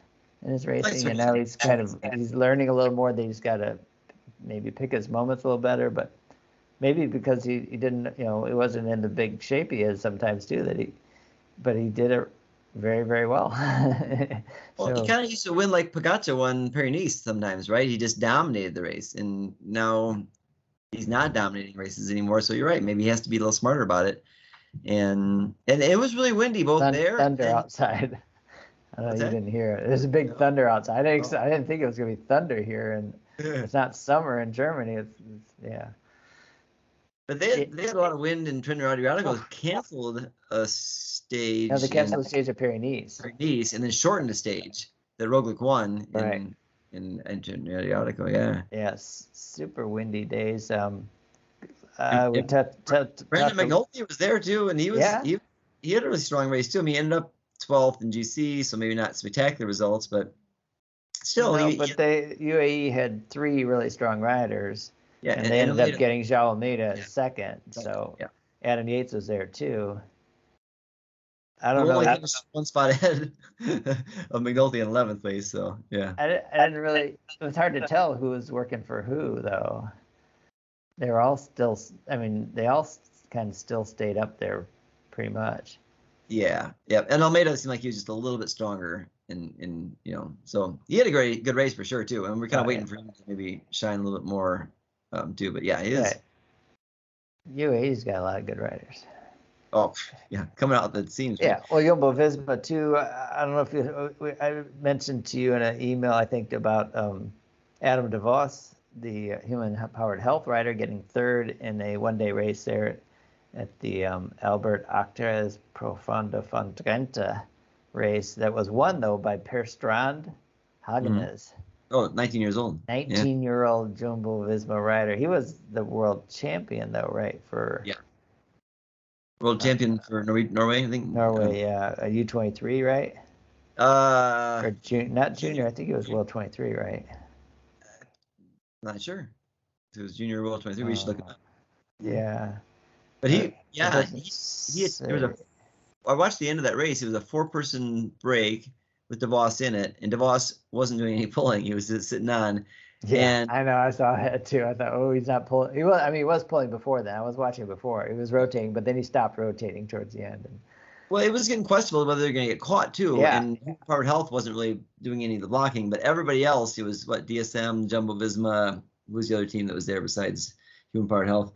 in his racing, and now he's learning a little more that he's got to maybe pick his moments a little better, but maybe because he didn't, it wasn't in the big shape he is sometimes too, but he did it very, very well.
Well, he kind of used to win like Pogačar won Paris-Nice sometimes, right? He just dominated the race, and now he's not dominating races anymore, so you're right, maybe he has to be a little smarter about it. And it was really windy both there.
Thunder outside. I know you didn't hear it. There's a big thunder outside. I didn't think it was going to be thunder here, and it's not summer in Germany. It's.
But they had a lot of wind in Tirreno-Adriatico. Canceled a stage.
No, they canceled the stage of Paris-Nice.
Paris-Nice, and then shortened the stage that Roglič won in Tirreno-Adriatico. Yeah.
Yes, super windy days. Brandon
McNulty was there too, and he had a really strong race too. I mean, he ended up 12th in GC, so maybe not spectacular results, but still.
UAE had 3 really strong riders, and they ended up getting João Almeida second. So Adam Yates was there too. I don't know.
He was one spot ahead of McNulty in 11th place. So yeah.
I didn't really. It was hard to tell who was working for who though. They were all still. I mean, they all kind of still stayed up there, pretty much.
Yeah. And Almeida seemed like he was just a little bit stronger, so he had a good race for sure too. And we're kind of waiting for him to maybe shine a little bit more, too. But yeah, he is. Right.
UAE's got a lot of good riders.
Oh yeah, coming out that seems.
Yeah, well, Jumbo-Visma too. I don't know if I mentioned to you in an email, I think, about Adam de Vos, the human-powered health rider, getting 3rd in a one-day race there at the Albert Actores Profundo Fontrenta race that was won, though, by Per Strand Hagenes.
Oh, 19 years old.
19-year-old Jumbo-Visma rider. He was the world champion, though, right?
World champion for Norway, I think.
Norway, a U23, right? Or not junior. I think it was World 23, right?
Not sure. If it was junior World 23, we should look at that.
Yeah.
But I watched the end of that race. It was a 4-person break with DeVos in it, and DeVos wasn't doing any pulling. He was just sitting on.
Yeah, I know. I saw that too. I thought, he's not pulling. He was pulling before then. I was watching before. He was rotating, but then he stopped rotating towards the end.
Well, it was getting questionable whether they're going to get caught too. Yeah. And Powered Health wasn't really doing any of the blocking, but everybody else, it was DSM, Jumbo-Visma, who was the other team that was there besides Human Powered Health?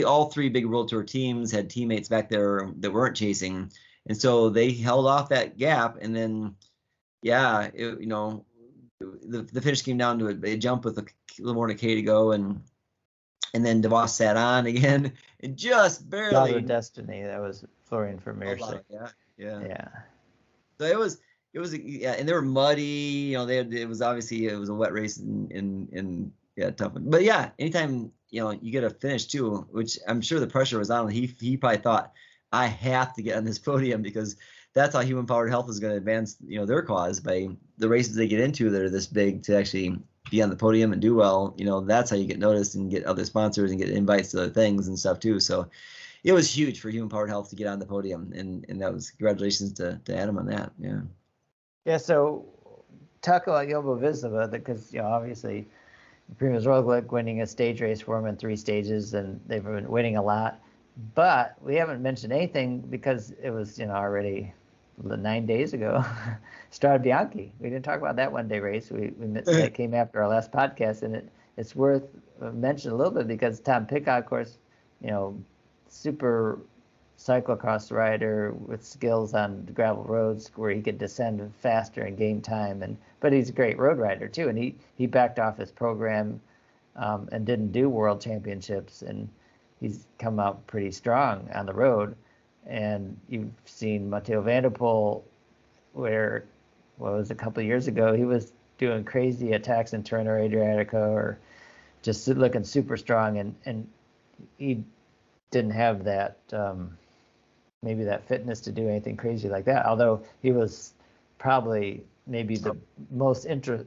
All 3 big World Tour teams had teammates back there that weren't chasing, and so they held off that gap. And then, the finish came down to a jump with a little more than a K to go, and then DeVos sat on again and just barely.
Daughter of Destiny. That was Florian Vermeersch.
Yeah. So it was, and they were muddy. It was a wet race and tough. But yeah, anytime you get a finish too, which I'm sure the pressure was on. He probably thought, I have to get on this podium because that's how Human Powered Health is going to advance, their cause by the races they get into that are this big to actually be on the podium and do well. That's how you get noticed and get other sponsors and get invites to other things and stuff too. So it was huge for Human Powered Health to get on the podium, and that was congratulations to Adam on that. Yeah.
Yeah. So talk about Jumbo-Visma because obviously Primož Roglič winning a stage race for him in 3 stages, and they've been winning a lot. But we haven't mentioned anything because it was already 9 days ago. Strade Bianche. We didn't talk about that one-day race. That came after our last podcast, and it's worth mentioning a little bit because Tom Pidcock, of course, super cyclocross rider with skills on the gravel roads where he could descend faster and gain time, but he's a great road rider too. And he backed off his program and didn't do world championships, and he's come out pretty strong on the road. And you've seen Mathieu van der Poel, where, a couple of years ago, he was doing crazy attacks in Tirreno-Adriatico or just looking super strong, and he didn't have that maybe that fitness to do anything crazy like that. Although he was probably maybe the most integral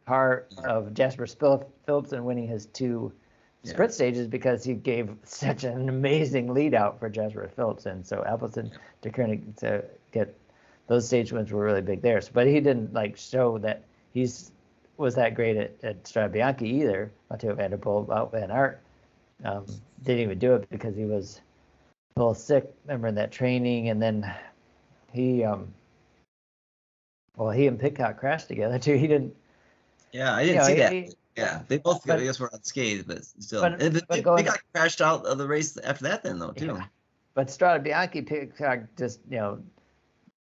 part of Jasper Philipsen winning his 2 sprint stages, because he gave such an amazing lead out for Jasper Philipsen. So Appleton to get those stage wins were really big there. So, but he didn't like show that was that great at Strade Bianche either. Matteo Van der Poel, Wout van Aert didn't even do it because he was a little sick. Remember in that training, and then he and Pidcock crashed together too. He didn't.
Yeah, I didn't see that. Yeah, they both, I guess, were unscathed, but still. Pidcock crashed out of the race after that, then though too. Yeah.
But Strade Bianche, Pidcock just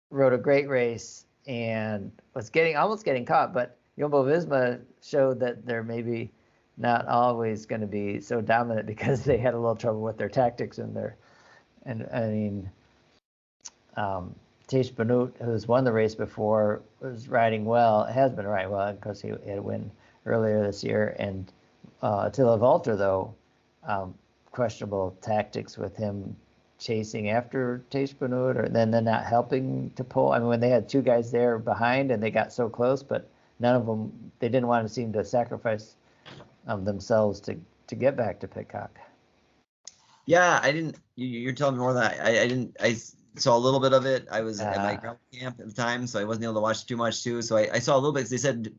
rode a great race and was almost getting caught, but Jumbo-Visma showed that they're maybe not always going to be so dominant, because they had a little trouble with their tactics Thijs Benoot, who's won the race before, was riding well. Has been riding well because he had a win earlier this year. And Attila Valter, though, questionable tactics with him chasing after Tadej Pogačar, or then they're not helping to pull. I mean, when they had 2 guys there behind and they got so close, but none of them, they didn't want to seem to sacrifice themselves to get back to Pidcock.
Yeah, I didn't. You're telling me more than that. I didn't. I saw a little bit of it. I was at my gravel camp at the time, so I wasn't able to watch too much too. So I saw a little bit, because they said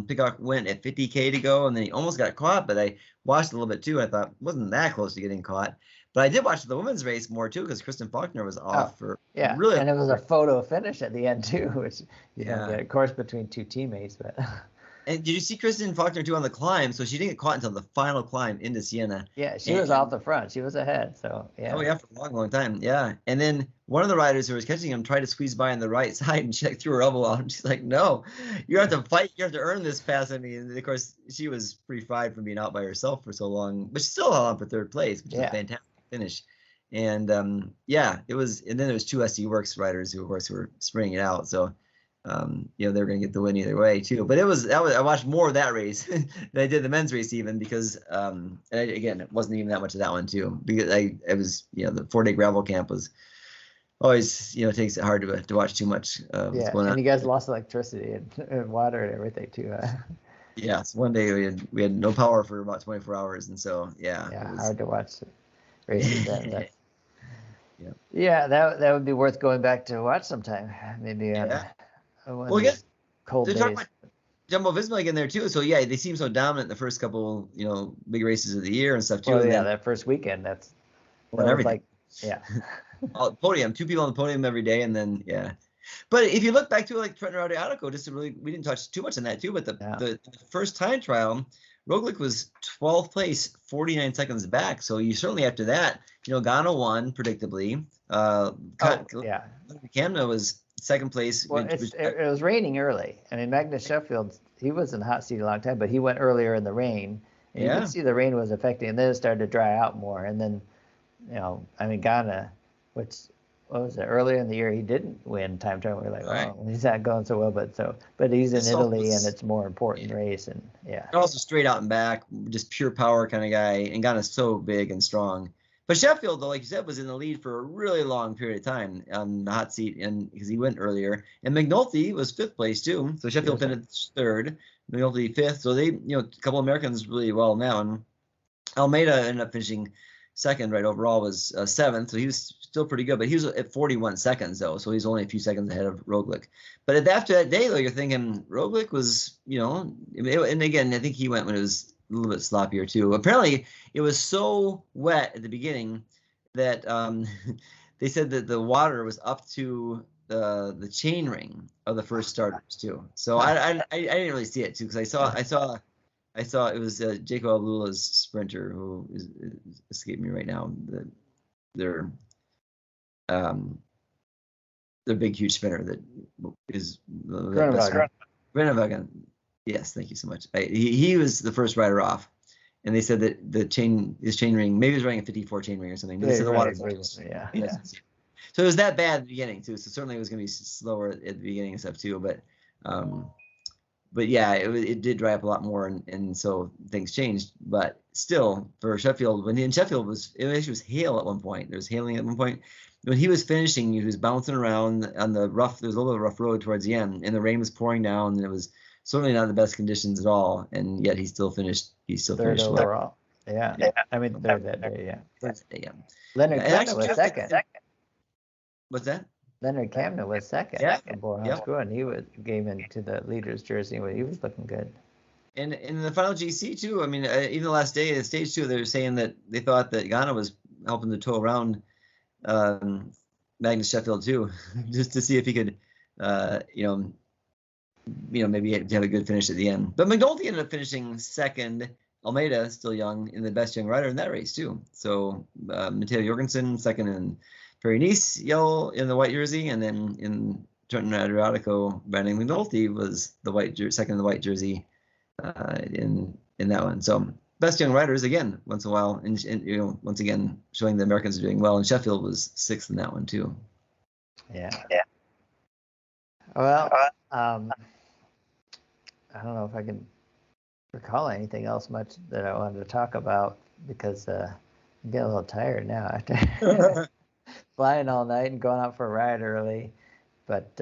Pidcock went at 50K to go, and then he almost got caught. But I watched a little bit too. I thought wasn't that close to getting caught. But I did watch the women's race more too, because Kristen Faulkner was off for really.
And it was a photo finish at the end too, which of course between 2 teammates. But
and did you see Kristen Faulkner too on the climb? So she didn't get caught until the final climb into Siena.
Yeah, she was out the front. She was ahead. So yeah.
Oh yeah, for a long, long time. Yeah, and then one of the riders who was catching him tried to squeeze by on the right side, and she threw her elbow out, and she's like, "No, you have to fight. You have to earn this pass." I mean, of course, she was pretty fried from being out by herself for so long, but she still held on for 3rd place, which is a fantastic finish. And it was. And then there was 2 SC Works riders who, of course, were sprinting it out. So. They were going to get the win either way too. But I watched more of that race than I did the men's race, even because again, it wasn't even that much of that one too, because it was the 4-day gravel camp was always takes it hard to watch too much what's going on.
And you guys lost electricity and water and everything too.
Yeah, so one day we had no power for about 24 hours, and so it was
hard to watch races then. That would be worth going back to watch sometime, maybe.
Well, again,
cold days.
About Jumbo-Visma again there too. So they seem so dominant the first couple, big races of the year and stuff too.
Oh yeah, that first weekend, that was like,
podium, 2 people on the podium every day, and then But if you look back to like Tirreno-Adriatico, we didn't touch too much on that too. But the first time trial, Roglič was 12th place, 49 seconds back. So you certainly after that, Gano won predictably. Kamna was 2nd place.
Well, it was raining early. I mean, Magnus Sheffield, he was in the hot seat a long time, but he went earlier in the rain. And you could see the rain was affecting, and then it started to dry out more. And then, Ghana, what was it? Earlier in the year, he didn't win time trial. We were like, he's not going so well, but he's in Italy, and it's a more important race, and
also straight out and back, just pure power kind of guy, and Ghana's so big and strong. But Sheffield, though, like you said, was in the lead for a really long period of time on the hot seat, and because he went earlier. And McNulty was 5th place too, so Sheffield finished 3rd, McNulty 5th. So they, a couple of Americans really well now. And Almeida ended up finishing 2nd, right? Overall was 7th, so he was still pretty good. But he was at 41 seconds though, so he's only a few seconds ahead of Roglič. But after that day, though, you're thinking Roglič was, and again, I think he went when it was a little bit sloppier too. Apparently, it was so wet at the beginning that they said that the water was up to the chain ring of the first starters too. So I didn't really see it too, because I saw it was Jacob Alula's sprinter who is escaping me right now. Their big huge sprinter that is Groenewegen. Yes, thank you so much. He was the first rider off, and they said that his chain ring, maybe he was running a 54 chain ring or something. But they said the water. So it was that bad at the beginning too. So certainly it was going to be slower at the beginning and stuff too. But But yeah, it did dry up a lot more, and so things changed. But still, for Sheffield, when in Sheffield was hail at one point. There was hailing at one point. When he was finishing, he was bouncing around on the rough. There was a little bit of rough road towards the end, and the rain was pouring down, and it was certainly not the best conditions at all. And yet he still finished.
Third
finished
overall. Yeah. I mean, third that day. Yeah.
Third day, yeah.
Leonard Kemna was second.
What's that?
Leonard Kemna was second.
Yeah.
And he came into the leader's jersey when he was looking good.
And in the final GC too, I mean, even the last day of stage 2, they were saying that they thought that Ghana was helping to tow around Magnus Sheffield too, just to see if he could, maybe have a good finish at the end. But McNulty ended up finishing second. Almeida, still young, in the best young rider in that race too. So Matteo Jorgensen second in Paris-Nice yellow in the white jersey, and then in Tirreno-Adriatico, Brandon McNulty was the second in the white jersey in that one. So best young riders again once in a while, and once again showing the Americans are doing well. And Sheffield was 6th in that one too.
Yeah. Well, I don't know if I can recall anything else much that I wanted to talk about, because I'm getting a little tired now after flying all night and going out for a ride early. But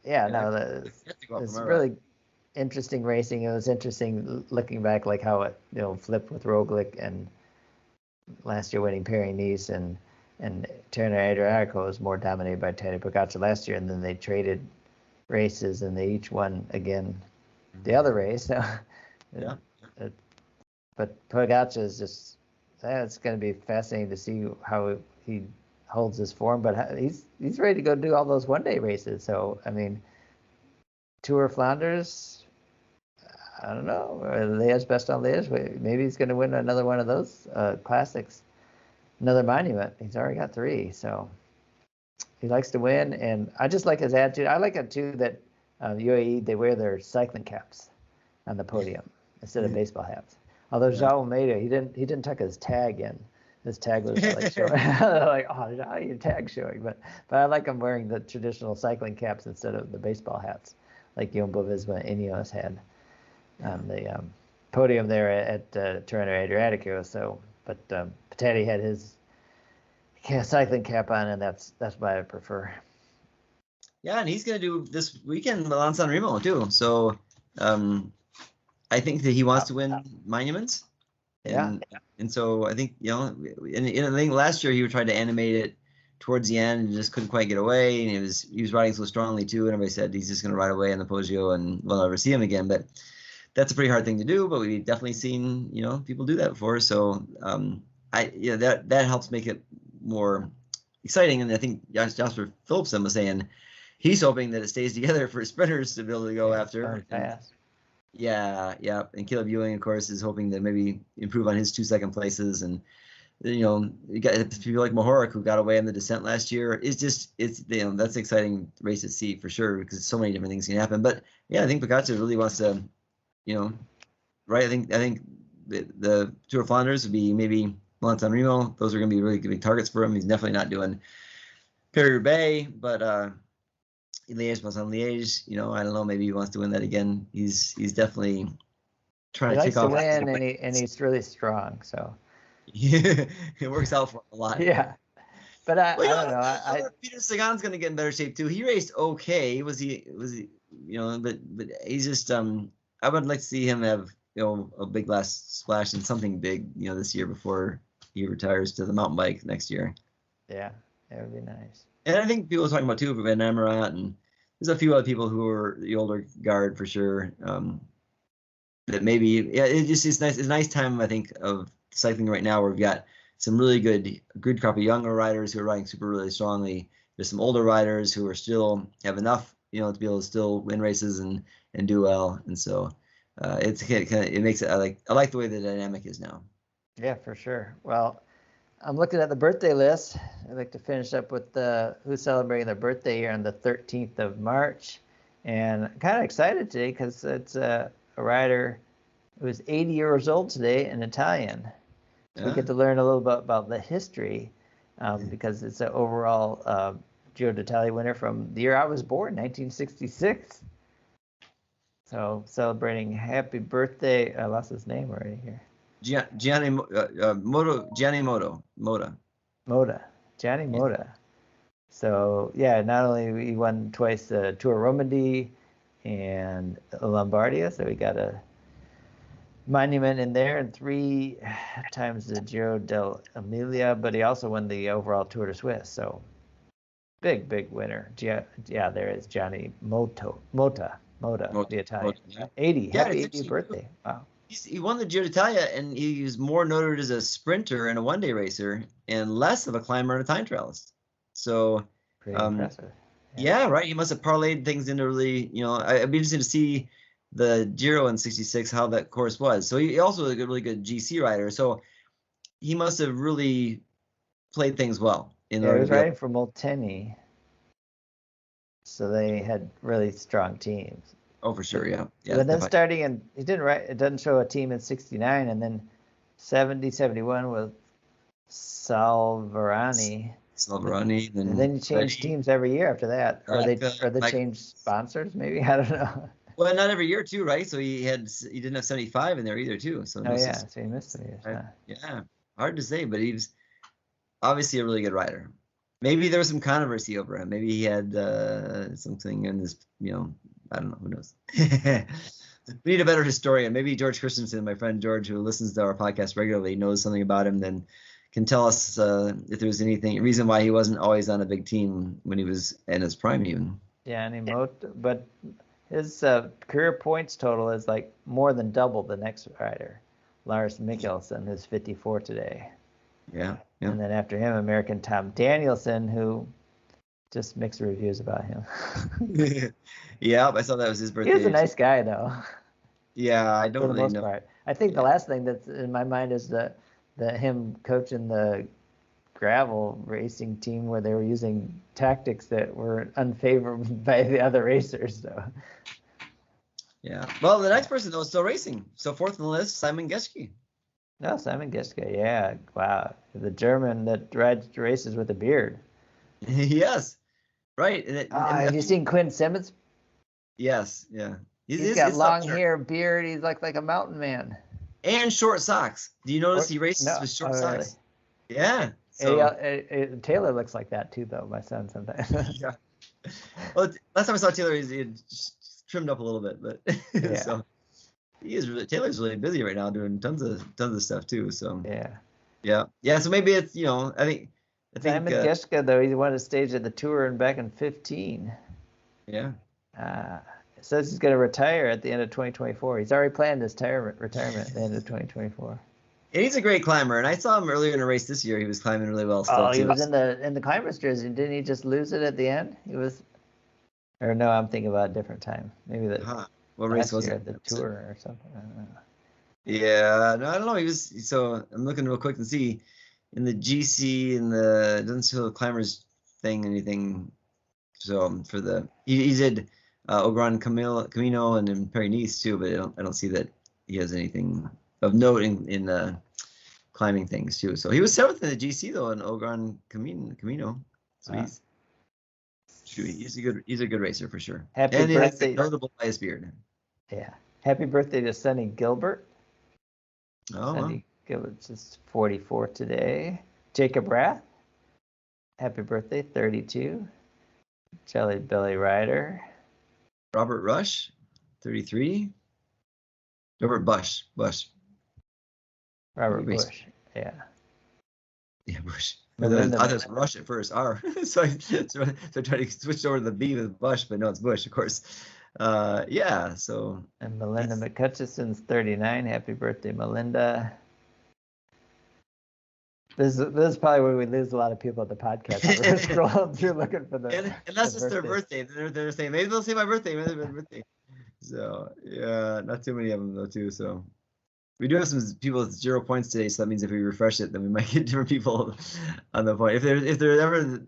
it's really interesting racing. It was interesting looking back, like how it flipped with Roglič, and last year winning Paris-Nice, and Tirreno-Adriatico was more dominated by Tadej Pogačar last year, and then they traded races and they each won again the other race.
Yeah.
But Pogačar is just, it's going to be fascinating to see how he holds his form. But he's ready to go do all those one-day races. So, I mean, Tour of Flanders, I don't know. Liège, Bastogne-Liège, maybe he's going to win another one of those classics, another monument. He's already got 3, so he likes to win. And I just like his attitude. I like it, too, that UAE, they wear their cycling caps on the podium instead of baseball hats. Although João Almeida, he didn't tuck his tag in. His tag was like showing. Like, how your tag showing? But I like him wearing the traditional cycling caps instead of the baseball hats, like Jumbo-Visma and Ineos had on the podium there at Tirreno-Adriatico. So, but Patati had his cycling cap on, and that's what I prefer.
Yeah, and he's going to do this weekend Milan-Sanremo too. So I think that he wants to win monuments. And so I think, and I think last year he tried to animate it towards the end and just couldn't quite get away. And he was riding so strongly too. And everybody said he's just going to ride away on the Poggio and we'll never see him again. But that's a pretty hard thing to do. But we've definitely seen, people do that before. So that helps make it more exciting. And I think Jasper Philipsen was saying he's hoping that it stays together for sprinters to be able to go after.
Fast.
Yeah. And Caleb Ewing, of course, is hoping to maybe improve on his 2 second places. And, you got people like Mohoric who got away in the descent last year. It's that's an exciting race to see for sure, because so many different things can happen. But yeah, I think Pogačar really wants to, right. I think the Tour of Flanders would be maybe Milan-Sanremo. Those are going to be really big targets for him. He's definitely not doing Paris-Roubaix, but Liège-Bastogne-Liège, I don't know, maybe he wants to win that again. He's definitely trying to tick off.
He likes to win, and he's really strong, so.
Yeah, it works out for him a lot.
Yeah. But I don't know.
Peter Sagan's going to get in better shape too. He raced okay. Was he, but he's just, I would like to see him have, a big last splash in something big, this year before he retires to the mountain bike next year.
Yeah, that would be nice.
And I think people are talking about too, Van Avermaet, and there's a few other people who are the older guard for sure. That maybe, it's nice. It's a nice time, I think, of cycling right now, where we've got some really good crop of younger riders who are riding really strongly. There's some older riders who are still have enough, to be able to still win races and do well. And so it makes it. I like the way the dynamic is now.
Yeah, for sure. Well, I'm looking at the birthday list. I'd like to finish up with who's celebrating their birthday here on the 13th of March. And I'm kind of excited today because it's a rider who is 80 years old today, an Italian. So we get to learn a little bit about the history because it's an overall Giro d'Italia winner from the year I was born, 1966. So celebrating happy birthday. I lost his name already here.
Gianni Moda.
Gianni Moda. So yeah, not only he won twice the Tour Romandy and Lombardia, so he got a monument in there, and 3 times the Giro dell'Emilia, but he also won the overall Tour de Suisse. So big winner. Yeah, there is Gianni Moda, the Italian.
Yeah.
80. Happy 80th birthday.
Too.
Wow.
He won the Giro d'Italia, and he was more noted as a sprinter and a one-day racer, and less of a climber and a time trialist. So,
pretty impressive.
Yeah, right. He must have parlayed things into really, I'd be interested to see the Giro in '66 how that course was. So he also was a really good GC rider. So he must have really played things well.
He was riding for Molteni, so they had really strong teams.
Oh, for sure, yeah.
But then starting in, he didn't write. It doesn't show a team in '69, and then 70, 71 with Salvarani.
And
then you change teams every year after that, or they change sponsors. Maybe, I don't know.
Well, not every year too, right? So he didn't have 75 in there either too. So
so he missed some years.
Right? Yeah, hard to say, but he was obviously a really good rider. Maybe there was some controversy over him. Maybe he had something in his, I don't know. Who knows? We need a better historian. Maybe George Christensen, my friend George, who listens to our podcast regularly, knows something about him. Then can tell us if there was reason why he wasn't always on a big team when he was in his prime even.
Yeah, but his career points total is like more than double the next rider, Lars Mikkelsen, who's 54 today.
Yeah.
And then after him, American Tom Danielson, who just mixed reviews about him.
Yeah, I saw that was his birthday.
He was a nice guy, though.
Yeah, I don't really know. For the most
part. I think the last thing that's in my mind is that him coaching the gravel racing team where they were using tactics that were unfavorable by the other racers. So.
Yeah. Well, the next person though is still racing. So fourth on the list, Simon Geschke.
No, Simon Geschke. Yeah. Wow. The German that races with a beard.
Yes. Right.
Have you seen Quinn Simmons?
Yes. Yeah.
He's got long hair, beard. He's like a mountain man.
And short socks. Do you notice he races with short socks? Really? Yeah.
So, Taylor looks like that too, though. My son sometimes.
Yeah. Well, last time I saw Taylor, he had trimmed up a little bit, but
yeah.
So Taylor's really busy right now doing tons of stuff too. So yeah. So maybe it's I think
Simon Geschke though he won a stage at the Tour back in 2015.
Yeah.
It says he's going to retire at the end of 2024. He's already planned his retirement at the end of 2024.
And he's a great climber, and I saw him earlier in a race this year. He was climbing really well.
He was in the climber's jersey. Didn't he just lose it at the end? He was, or no, I'm thinking about a different time. Maybe
what race was
it? The Tour or something. I don't know.
Yeah, no, I don't know. He was so. I'm looking real quick and see in the GC and it doesn't show the climbers thing anything. So for he did. Au Grand Camino and in Paris-Nice too, but I don't see that he has anything of note in climbing things too. So he was 7th in the GC though in Au Grand Camino. So he's a good racer for sure.
Happy birthday!
Notable by his beard.
Yeah. Happy birthday to Sonny Gilbert.
Sonny
Gilbert's just 44 today. Jacob Rath. Happy birthday, 32. Jelly Belly Rider.
Robert Rush, 33. Robert Bush.
Robert Bush. Yeah.
Yeah, Bush. I thought it was Rush at first. R. so I tried to switch over to the B with Bush, but no, it's Bush, of course. Yeah. So.
And Melinda McCutcheson's 39. Happy birthday, Melinda. This is probably where we lose a lot of people at the podcast. We're scrolling through looking for
and that's just their birthday. They're saying maybe they'll say my birthday, maybe my birthday. So yeah, not too many of them though too. So we do have some people with 0 points today, so that means if we refresh it, then we might get different people on the point. If there ever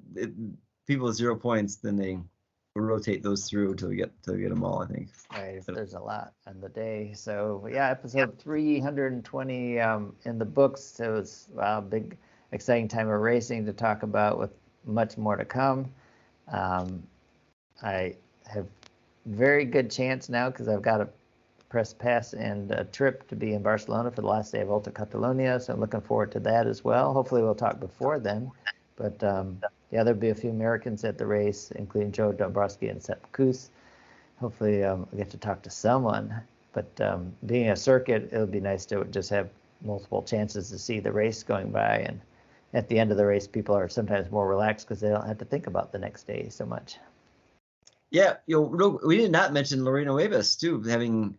people with 0 points, then they will rotate those through until we get them all. I think.
Right. There's a lot on the day. So yeah, episode 320 in the books. It was a big, exciting time of racing to talk about with much more to come. I have very good chance now because I've got a press pass and a trip to be in Barcelona for the last day of Volta Catalonia, so I'm looking forward to that as well. Hopefully we'll talk before then, but there'll be a few Americans at the race, including Joe Dombrowski and Sepp Kuss. Hopefully we'll get to talk to someone, but being a circuit, it'll be nice to just have multiple chances to see the race going by, and at the end of the race, people are sometimes more relaxed because they don't have to think about the next day so much.
Yeah, we did not mention Lorena Wiebes too. Having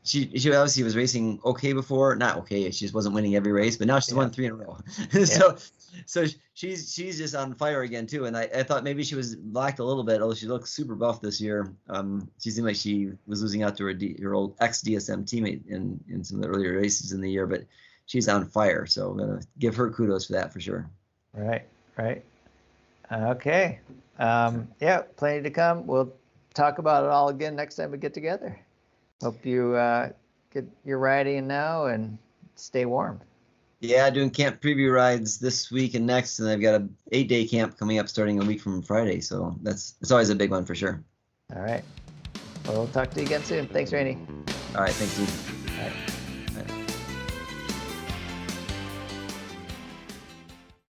she obviously was racing okay before, not okay. She just wasn't winning every race, but now she's won 3 in a row. so she's just on fire again too. And I thought maybe she was lacked a little bit, although she looks super buff this year. She seemed like she was losing out to her old ex-DSM teammate in some of the earlier races in the year, but she's on fire. So I'm gonna give her kudos for that for sure.
Right. Okay. Plenty to come. We'll talk about it all again next time we get together. Hope you get your riding now and stay warm.
Yeah, doing camp preview rides this week and next, and I've got a 8-day camp coming up starting a week from Friday, so it's always a big one for sure.
All right. Well, we'll talk to you again soon. Thanks, Rainey.
All right, thanks, Steve.
All right.